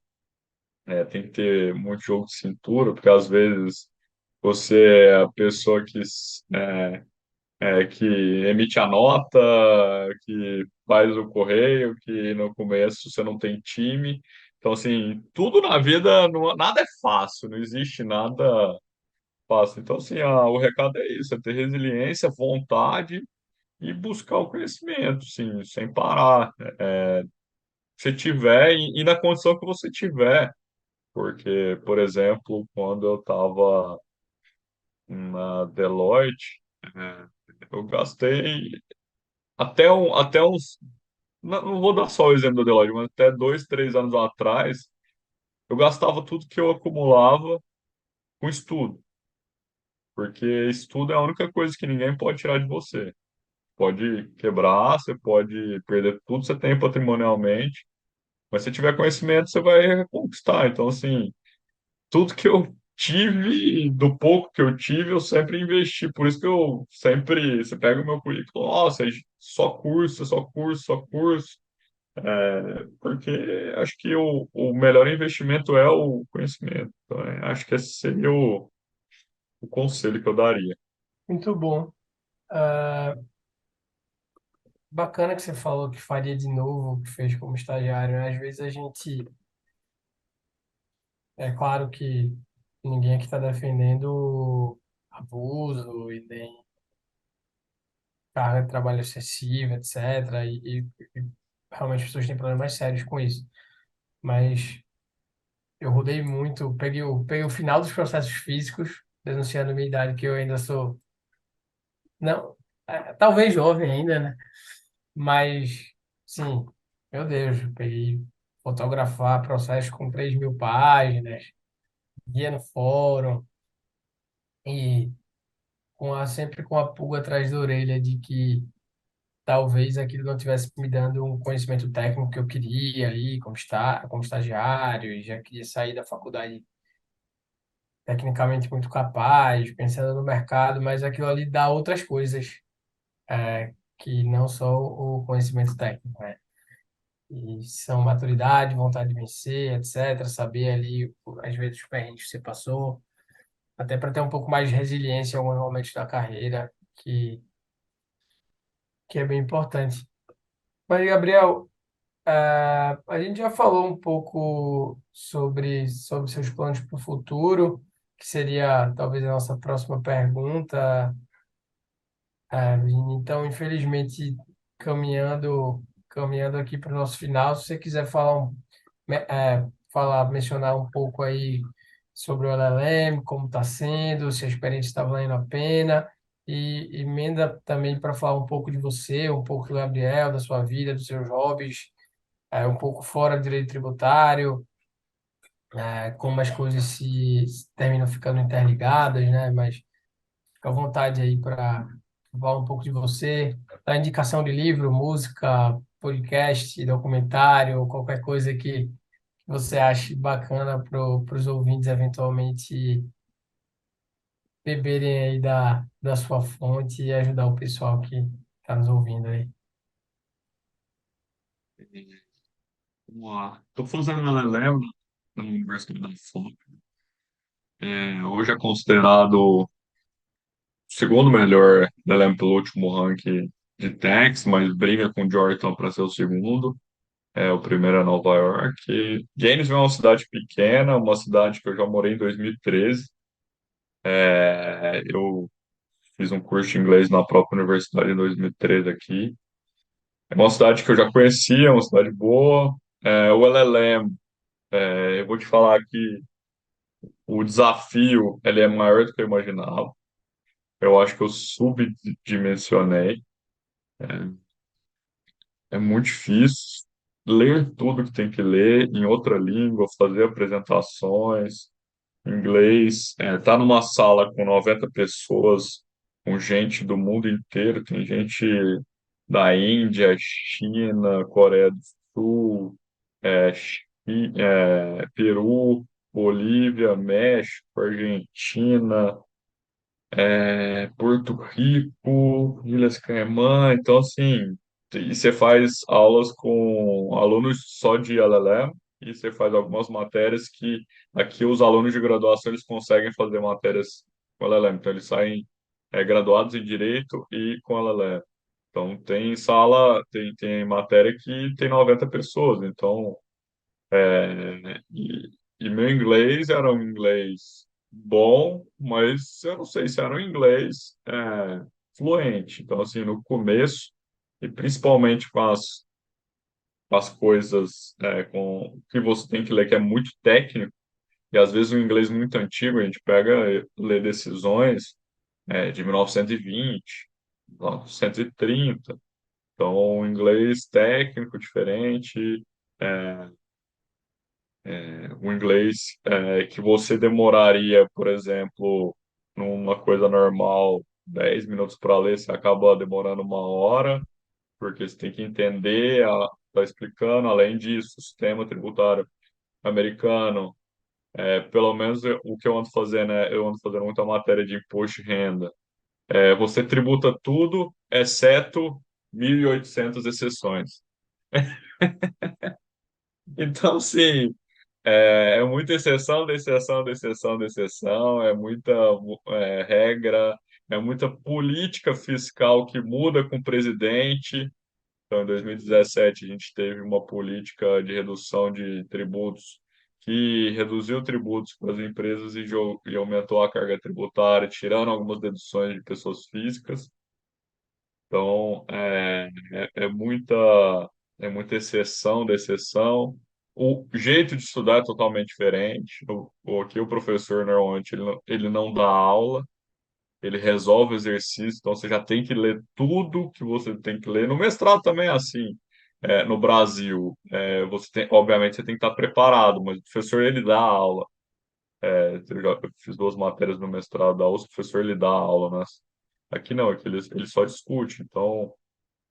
tem que ter muito jogo de cintura, porque às vezes você é a pessoa que emite a nota, que faz o correio, que no começo você não tem time. Então, assim, tudo na vida, nada é fácil, não existe nada fácil. Então, assim, o recado é isso, é ter resiliência, vontade e buscar o conhecimento, sim, sem parar. Se tiver e na condição que você tiver. Porque, por exemplo, quando eu estava na Deloitte, é, eu gastei até uns. Não vou dar só o exemplo da Deloitte, mas até 2, 3 anos atrás, eu gastava tudo que eu acumulava com estudo. Porque estudo é a única coisa que ninguém pode tirar de você. Pode quebrar, você pode perder tudo que você tem patrimonialmente, mas se tiver conhecimento, você vai reconquistar. Então, assim, tudo que eu tive, do pouco que eu tive, eu sempre investi. Por isso que eu sempre, você pega o meu currículo, nossa, só curso, só curso, só curso. Porque acho que o melhor investimento é o conhecimento. Então, acho que esse seria o conselho que eu daria. Muito bom. Ah, bacana que você falou que faria de novo o que fez como estagiário, né? Às vezes a gente, é claro que ninguém aqui está defendendo abuso e nem carga de trabalho excessiva, etc. E realmente as pessoas têm problemas sérios com isso. Mas eu rodei muito, peguei o final dos processos físicos, denunciando minha idade, que eu ainda sou, não, talvez jovem ainda, né? Mas, sim, meu Deus, eu peguei fotografar processos com 3.000 páginas, ia no fórum e sempre com a pulga atrás da orelha de que talvez aquilo não tivesse me dando um conhecimento técnico que eu queria aí, como estagiário, e já queria sair da faculdade tecnicamente muito capaz, pensando no mercado, mas aquilo ali dá outras coisas, que não só o conhecimento técnico, né? E são maturidade, vontade de vencer, etc. Saber ali, às vezes, os perrengues que você passou, até para ter um pouco mais de resiliência em alguns momentos da carreira, que é bem importante. Mas, Gabriel, a gente já falou um pouco sobre seus planos para o futuro, que seria talvez a nossa próxima pergunta. Vini. Então, infelizmente, caminhando aqui para o nosso final, se você quiser mencionar um pouco aí sobre o LLM, como está sendo, se a experiência está valendo a pena, e emenda também para falar um pouco de você, um pouco do Gabriel, da sua vida, dos seus hobbies, um pouco fora do direito tributário, como as coisas se terminam ficando interligadas, né? Mas fica à vontade aí para falar um pouco de você, da indicação de livro, música, podcast, documentário, qualquer coisa que você ache bacana para os ouvintes eventualmente beberem aí da sua fonte e ajudar o pessoal que está nos ouvindo aí. Vamos lá. Estou fazendo meu LLM na Universidade da FOP. Hoje é considerado o segundo melhor LLM pelo último ranking de Tex, mas briga com Georgetown para ser o segundo. O primeiro é Nova York. Gainesville é uma cidade pequena, uma cidade que eu já morei em 2013. Eu fiz um curso de inglês na própria universidade em 2013 aqui. É uma cidade que eu já conhecia, uma cidade boa. O LLM, eu vou te falar que o desafio ele é maior do que eu imaginava. Eu acho que eu subdimensionei. É muito difícil ler tudo que tem que ler em outra língua, fazer apresentações em inglês. Tá numa sala com 90 pessoas, com gente do mundo inteiro. Tem gente da Índia, China, Coreia do Sul, Peru, Bolívia, México, Argentina, Porto Rico, Ilhas Caimã. Então, assim, e você faz aulas com alunos só de LLM e você faz algumas matérias que aqui os alunos de graduação eles conseguem fazer matérias com LLM. Então, eles saem graduados em Direito e com LLM. Então, tem sala, tem matéria que tem 90 pessoas. Então, e meu inglês era um inglês bom, mas eu não sei se era um inglês fluente. Então, assim, no começo, e principalmente com as coisas com que você tem que ler, que é muito técnico, e às vezes um inglês muito antigo, a gente pega, lê decisões de 1920, 1930. Então, um inglês técnico diferente, é, o inglês que você demoraria, por exemplo, numa coisa normal, 10 minutos para ler, você acaba demorando uma hora, porque você tem que entender, tá explicando. Além disso, o sistema tributário americano, pelo menos o que eu ando fazendo, eu ando fazendo muita matéria de imposto de renda. Você tributa tudo, exceto 1.800 exceções. Então, sim. É muita exceção, de exceção, de exceção, de exceção, é muita regra, é muita política fiscal que muda com o presidente. Então, em 2017, a gente teve uma política de redução de tributos que reduziu tributos para as empresas e aumentou a carga tributária, tirando algumas deduções de pessoas físicas. Então, é muita exceção da exceção. O jeito de estudar é totalmente diferente. Aqui o professor, normalmente, ele não dá aula, ele resolve o exercício, então você já tem que ler tudo que você tem que ler. No mestrado também é assim. No Brasil, obviamente, você tem que estar preparado, mas o professor, ele dá aula. Eu fiz 2 matérias no mestrado da USP, o professor, ele dá aula, né? Aqui não, aqui ele só discute. Então,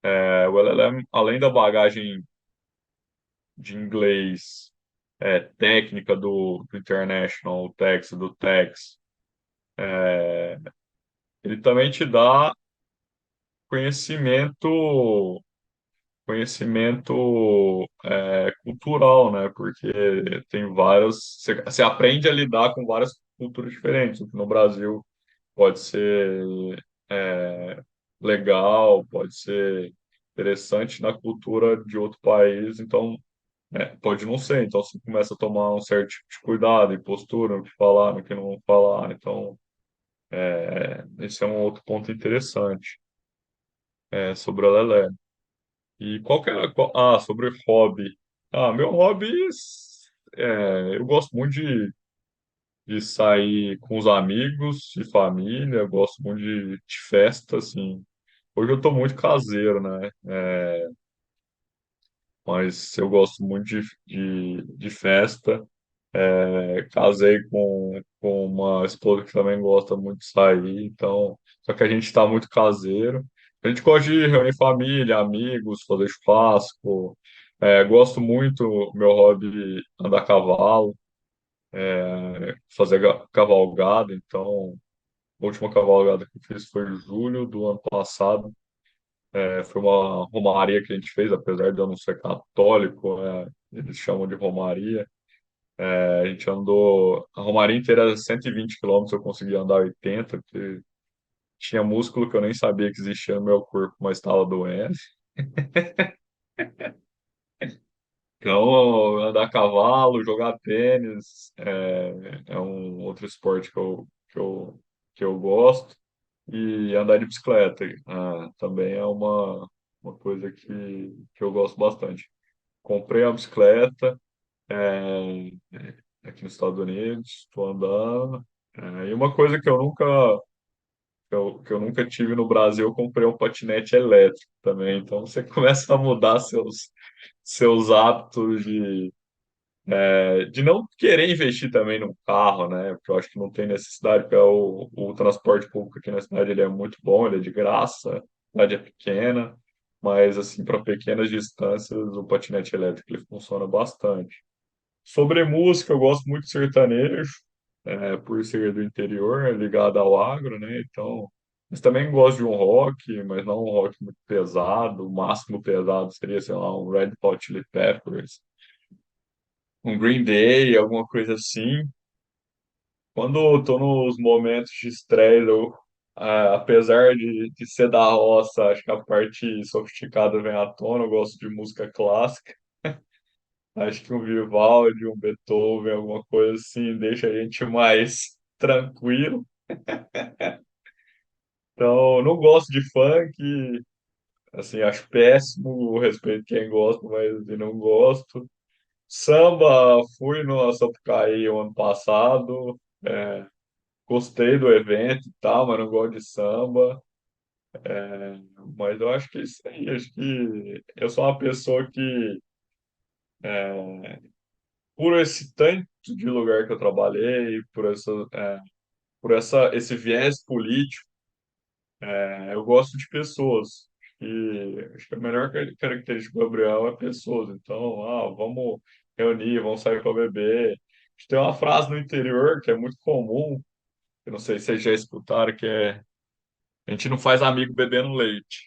o LLM, além da bagagem de inglês técnica do International Tex, do Tex, ele também te dá conhecimento, conhecimento cultural, né? Porque tem várias. Você aprende a lidar com várias culturas diferentes. O que no Brasil pode ser é, legal, pode ser interessante na cultura de outro país. Então, pode não ser, então você começa a tomar um certo tipo de cuidado e postura no que falar, no que não falar. Então, esse é um outro ponto interessante sobre a Lelé. E qual que é, sobre hobby. Meu hobby, eu gosto muito de sair com os amigos e família, eu gosto muito de festa, assim. Hoje eu tô muito caseiro, né? Mas eu gosto muito de festa. Casei com uma esposa que também gosta muito de sair, então, só que a gente está muito caseiro. A gente gosta de reunir família, amigos, fazer churrasco. Gosto muito, meu hobby, andar a cavalo, fazer cavalgada, então A última cavalgada que eu fiz foi em julho do ano passado. Foi uma romaria que a gente fez, apesar de eu não ser católico, eles chamam de romaria. A gente andou a romaria inteira 120 quilômetros, eu consegui andar 80, porque tinha músculo que eu nem sabia que existia no meu corpo, mas estava doendo. Então, andar a cavalo, jogar tênis, é um outro esporte que eu gosto. E andar de bicicleta, também é uma coisa que eu gosto bastante. Comprei uma bicicleta, é, aqui nos Estados Unidos, estou andando. E uma coisa que eu nunca tive no Brasil, eu comprei um patinete elétrico também. Então você começa a mudar seus hábitos de não querer investir também num carro, né? Porque eu acho que não tem necessidade, porque o transporte público aqui na cidade ele é muito bom, ele é de graça, a cidade é pequena, mas assim, para pequenas distâncias, o patinete elétrico ele funciona bastante. Sobre música, eu gosto muito de sertanejo, por ser do interior, ligado ao agro, né? Então, mas também gosto de um rock, mas não um rock muito pesado. O máximo pesado seria, sei lá, um Red Hot Chili Peppers, um Green Day, alguma coisa assim. Quando eu tô nos momentos de estresse, apesar de ser da roça, acho que a parte sofisticada vem à tona. Eu gosto de música clássica. Acho que um Vivaldi, um Beethoven, alguma coisa assim, deixa a gente mais tranquilo. Então, eu não gosto de funk, assim, acho péssimo, respeito quem gosta, mas eu não gosto. Samba, fui no Sapucaí o ano passado, gostei do evento e tal, mas não gosto de samba. Mas eu acho que é isso aí, acho que eu sou uma pessoa que, por esse tanto de lugar que eu trabalhei, esse viés político, eu gosto de pessoas. E acho que a melhor característica do Gabriel é pessoas. Então, vamos reunir, vamos sair para beber. A gente tem uma frase no interior que é muito comum, eu não sei se vocês já escutaram, que é: a gente não faz amigo bebendo leite.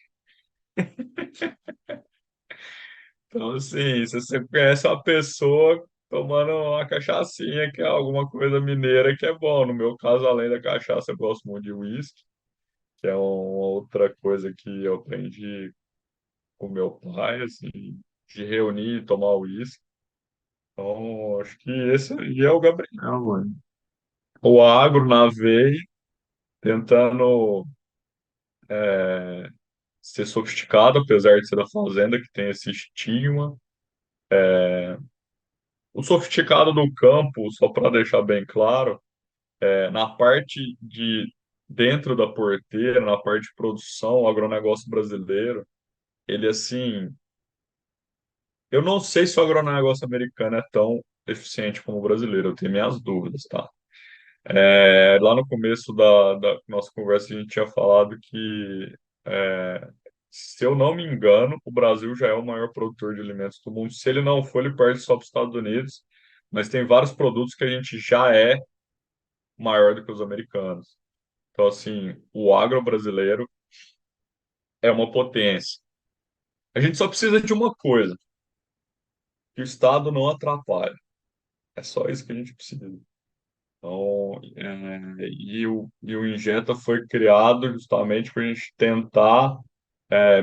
Então, assim, se você conhece uma pessoa tomando uma cachaçinha, que é alguma coisa mineira que é bom. No meu caso, além da cachaça, eu gosto muito de uísque, que é uma outra coisa que eu aprendi com meu pai, assim, de reunir e tomar uísque. Então, acho que esse aí é o Gabriel, mano. O agro na veia, tentando ser sofisticado, apesar de ser da fazenda, que tem esse estigma. O sofisticado do campo, só para deixar bem claro, na parte de dentro da porteira, na parte de produção, o agronegócio brasileiro, ele assim, eu não sei se o agronegócio americano é tão eficiente como o brasileiro, eu tenho minhas dúvidas, tá? Lá no começo da nossa conversa, a gente tinha falado que, é, se eu não me engano, o Brasil já é o maior produtor de alimentos do mundo. Se ele não for, ele perde só para os Estados Unidos, mas tem vários produtos que a gente já é maior do que os americanos. Então, assim, o agro brasileiro é uma potência. A gente só precisa de uma coisa, que o Estado não atrapalhe. É só isso que a gente precisa. Então, e o Ingenta foi criado justamente para a gente tentar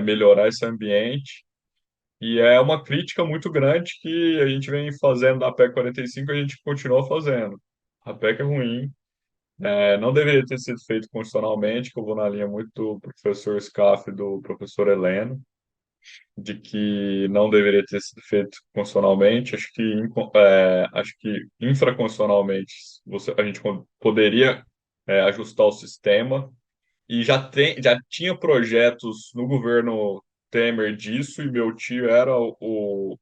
melhorar esse ambiente. E é uma crítica muito grande que a gente vem fazendo da PEC 45, a gente continua fazendo. A PEC é ruim, não deveria ter sido feito constitucionalmente, que eu vou na linha muito do professor Scaff e do professor Heleno, de que não deveria ter sido feito constitucionalmente. Acho que infraconstitucionalmente a gente poderia ajustar o sistema e já tinha projetos no governo Temer disso, e meu tio era o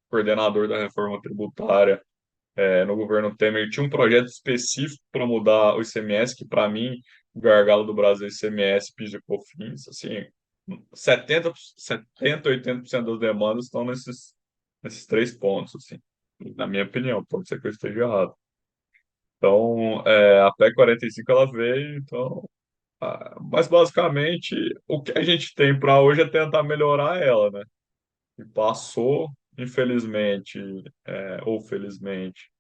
coordenador da reforma tributária no governo Temer. Tinha um projeto específico para mudar o ICMS, que para mim o gargalo do Brasil é ICMS, PIS e COFINS, assim, 80% das demandas estão nesses três pontos, assim, na minha opinião, pode ser que eu esteja errado. Então, a PEC 45 ela veio, então, mas basicamente o que a gente tem para hoje é tentar melhorar ela, né? E passou, infelizmente, ou felizmente,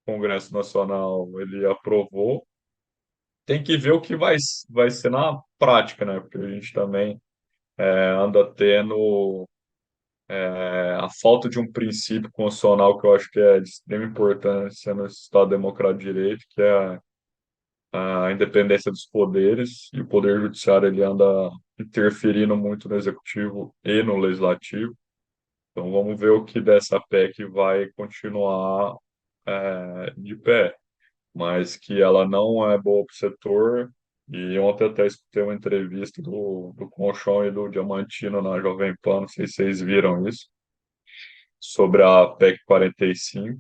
o Congresso Nacional ele aprovou. Tem que ver o que vai ser na prática, né? Porque a gente também anda tendo a falta de um princípio constitucional que eu acho que é de extrema importância no Estado Democrático de Direito, que é a independência dos poderes, e o Poder Judiciário ele anda interferindo muito no Executivo e no Legislativo. Então vamos ver o que dessa PEC vai continuar de pé, mas que ela não é boa para o setor. E ontem até escutei uma entrevista do Conchon e do Diamantino na Jovem Pan, não sei se vocês viram isso, sobre a PEC 45.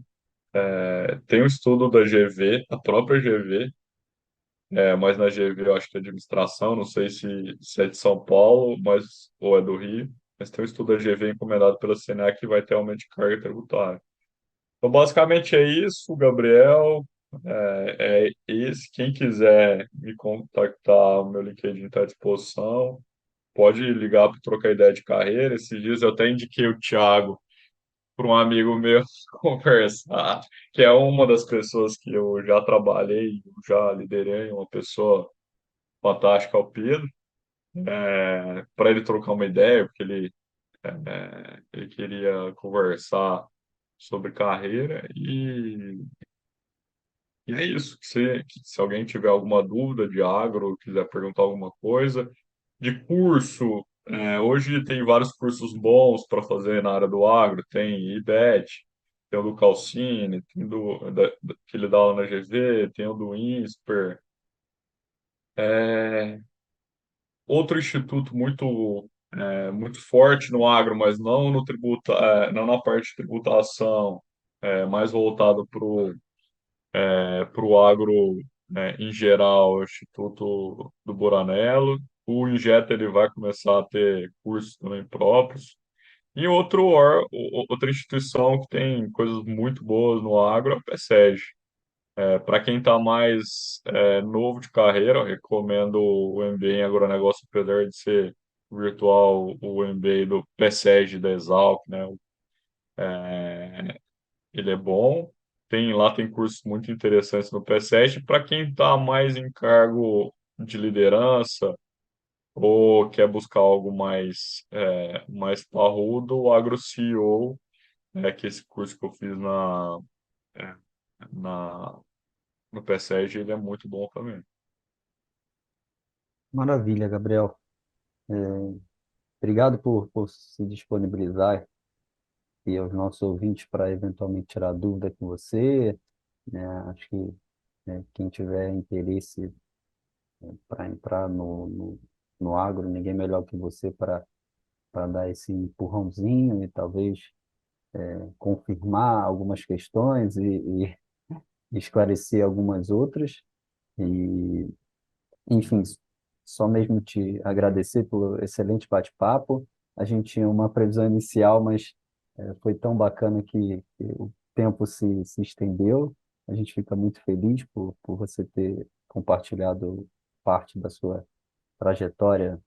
Tem um estudo da GV, a própria GV, mas na GV eu acho que é administração, não sei se é de São Paulo, ou é do Rio, mas tem um estudo da GV encomendado pela Senac que vai ter aumento de carga tributária. Então, basicamente é isso, Gabriel. Esse. Quem quiser me contactar, o meu LinkedIn está à disposição. Pode ligar para trocar ideia de carreira. Esses dias eu até indiquei o Thiago para um amigo meu conversar, que é uma das pessoas que eu já trabalhei, já liderei, uma pessoa fantástica, ao Pedro, para ele trocar uma ideia, porque ele queria conversar sobre carreira e é isso. Se alguém tiver alguma dúvida de agro, quiser perguntar alguma coisa, de curso, hoje tem vários cursos bons para fazer na área do agro. Tem IBET, tem o do Calcine, tem que ele dá aula na GV, tem o do INSPER. É, outro instituto muito forte no agro, mas não no não na parte de tributação, mais voltado para o agro, em geral, o Instituto do Buranello. O Injeta ele vai começar a ter cursos também próprios. E outra instituição que tem coisas muito boas no agro é a PSEG. Para quem está mais novo de carreira, eu recomendo o MBA em agronegócio, apesar de ser virtual, o MBA do PSEG da Exalc, né? Ele é bom. Lá tem cursos muito interessantes no P7. Para quem está mais em cargo de liderança ou quer buscar algo mais parrudo, o AgroCEO, que é esse curso que eu fiz é, na, no P7, ele é muito bom também. Maravilha, Gabriel. Obrigado por se disponibilizar e aos nossos ouvintes para eventualmente tirar dúvida com você, né? Acho que quem tiver interesse para entrar no agro, ninguém melhor que você para dar esse empurrãozinho e talvez confirmar algumas questões e esclarecer algumas outras. E, enfim, só mesmo te agradecer pelo excelente bate-papo. A gente tinha uma previsão inicial, mas foi tão bacana que o tempo se estendeu. A gente fica muito feliz por você ter compartilhado parte da sua trajetória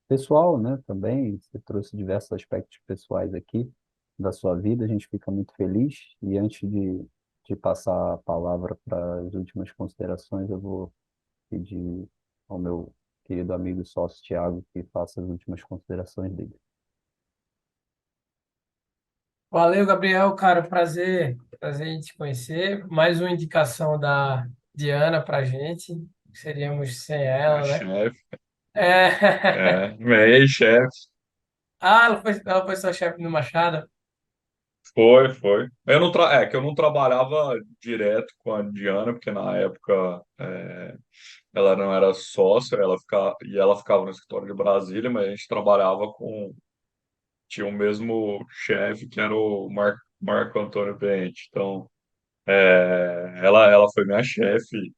pessoal, né? Também você trouxe diversos aspectos pessoais aqui da sua vida. A gente fica muito feliz. E antes de passar a palavra para as últimas considerações, eu vou pedir ao meu querido amigo e sócio Tiago que faça as últimas considerações dele. Valeu, Gabriel, cara, prazer em te conhecer. Mais uma indicação da Diana pra gente. Seríamos sem A ela, né? chefe, É... ex-chefe, Ah, ela foi sua chefe no Machado? foi. Que eu não trabalhava direto com a Diana, porque na época ela não era sócia, ela ficava no escritório de Brasília, mas a gente trabalhava tinha o mesmo chefe, que era o Marco Antônio Pente. Então, ela foi minha chefe,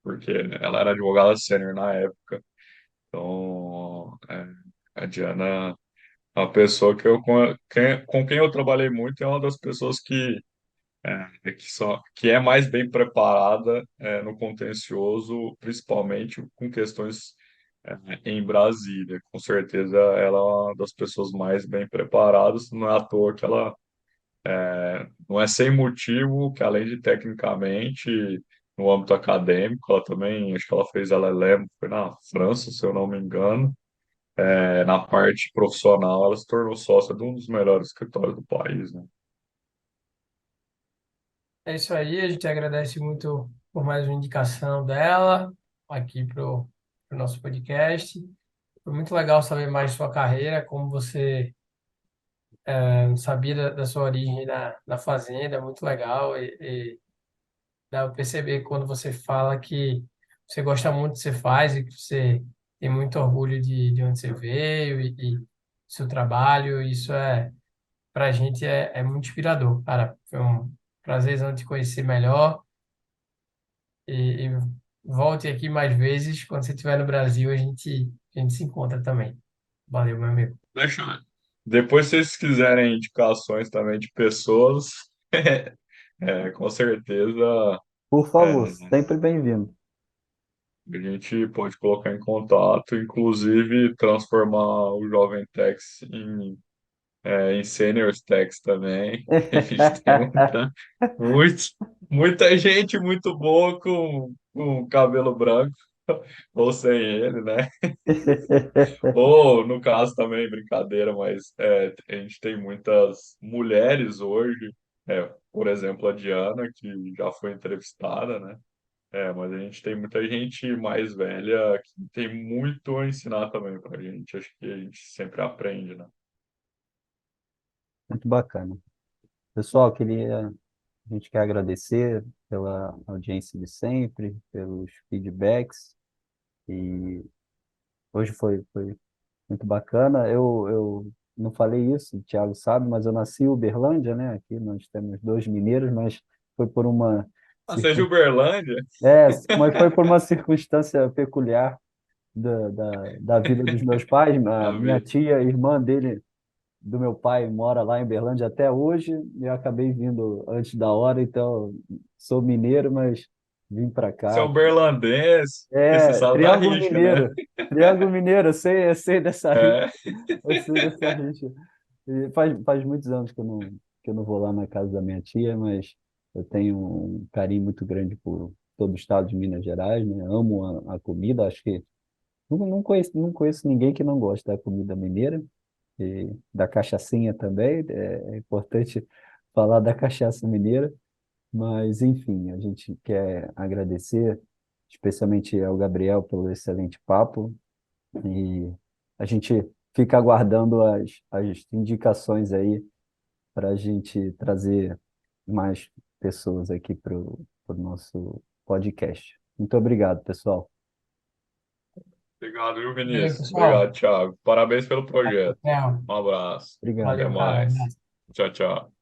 porque ela era advogada sênior na época. Então, a Diana é uma pessoa com quem eu trabalhei muito, é uma das pessoas que é mais bem preparada no contencioso, principalmente com questões em Brasília. Com certeza ela é uma das pessoas mais bem preparadas, não é à toa que ela não é sem motivo que além de tecnicamente no âmbito acadêmico, ela também, acho que ela fez LLM, foi na França, se eu não me engano. Na parte profissional, ela se tornou sócia de um dos melhores escritórios do país, né? É isso aí, a gente agradece muito por mais uma indicação dela aqui pro nosso podcast. Foi muito legal saber mais de sua carreira, como você sabia da sua origem na fazenda, muito legal. E dá para perceber quando você fala que você gosta muito do que você faz e que você tem muito orgulho de onde você veio e do seu trabalho. Isso para a gente é muito inspirador, cara. Foi um prazer te conhecer melhor e volte aqui mais vezes. Quando você estiver no Brasil, a gente se encontra também. Valeu, meu amigo. Deixa. Depois, se vocês quiserem indicações também de pessoas, com certeza Por favor, é, sempre bem-vindo. a gente pode colocar em contato, inclusive transformar o Jovem Tex em Senior Tex também. A gente tem muito, muita gente muito boa com cabelo branco, ou sem ele, né? Ou, no caso também, brincadeira, mas a gente tem muitas mulheres hoje, por exemplo, a Diana, que já foi entrevistada, né? Mas a gente tem muita gente mais velha que tem muito a ensinar também pra gente. Acho que a gente sempre aprende, né? Muito bacana. Pessoal, a gente quer agradecer pela audiência de sempre, pelos feedbacks, e hoje foi muito bacana. Eu não falei isso, o Thiago sabe, mas eu nasci em Uberlândia, né? Aqui nós temos dois mineiros, mas foi por uma Ah, seja circun... Uberlândia? mas foi por uma circunstância peculiar da vida dos meus pais. A A minha vida. tia, irmã dele, do meu pai, mora lá em Uberlândia até hoje, e eu acabei vindo antes da hora, então sou mineiro, mas vim para Você é cá. uberlandense, e você É, sabe da Triângulo rixa, né? Mineiro. Triângulo Mineiro, eu sei dessa rixa, É. eu sei dessa rixa. E faz muitos anos que eu não vou lá na casa da minha tia, mas eu tenho um carinho muito grande por todo o estado de Minas Gerais, né? Amo a comida, acho que não conheço ninguém que não goste da comida mineira e da cachaçinha também. É importante falar da cachaça mineira, mas enfim, a gente quer agradecer especialmente ao Gabriel pelo excelente papo e a gente fica aguardando as indicações aí para a gente trazer mais pessoas aqui para o nosso podcast. Muito obrigado, pessoal. Obrigado, viu, Valeu, Vinícius? pessoal. Obrigado, Thiago. Parabéns pelo projeto. Tchau. Um abraço. Obrigado. Até Valeu, cara. mais. Tchau, tchau.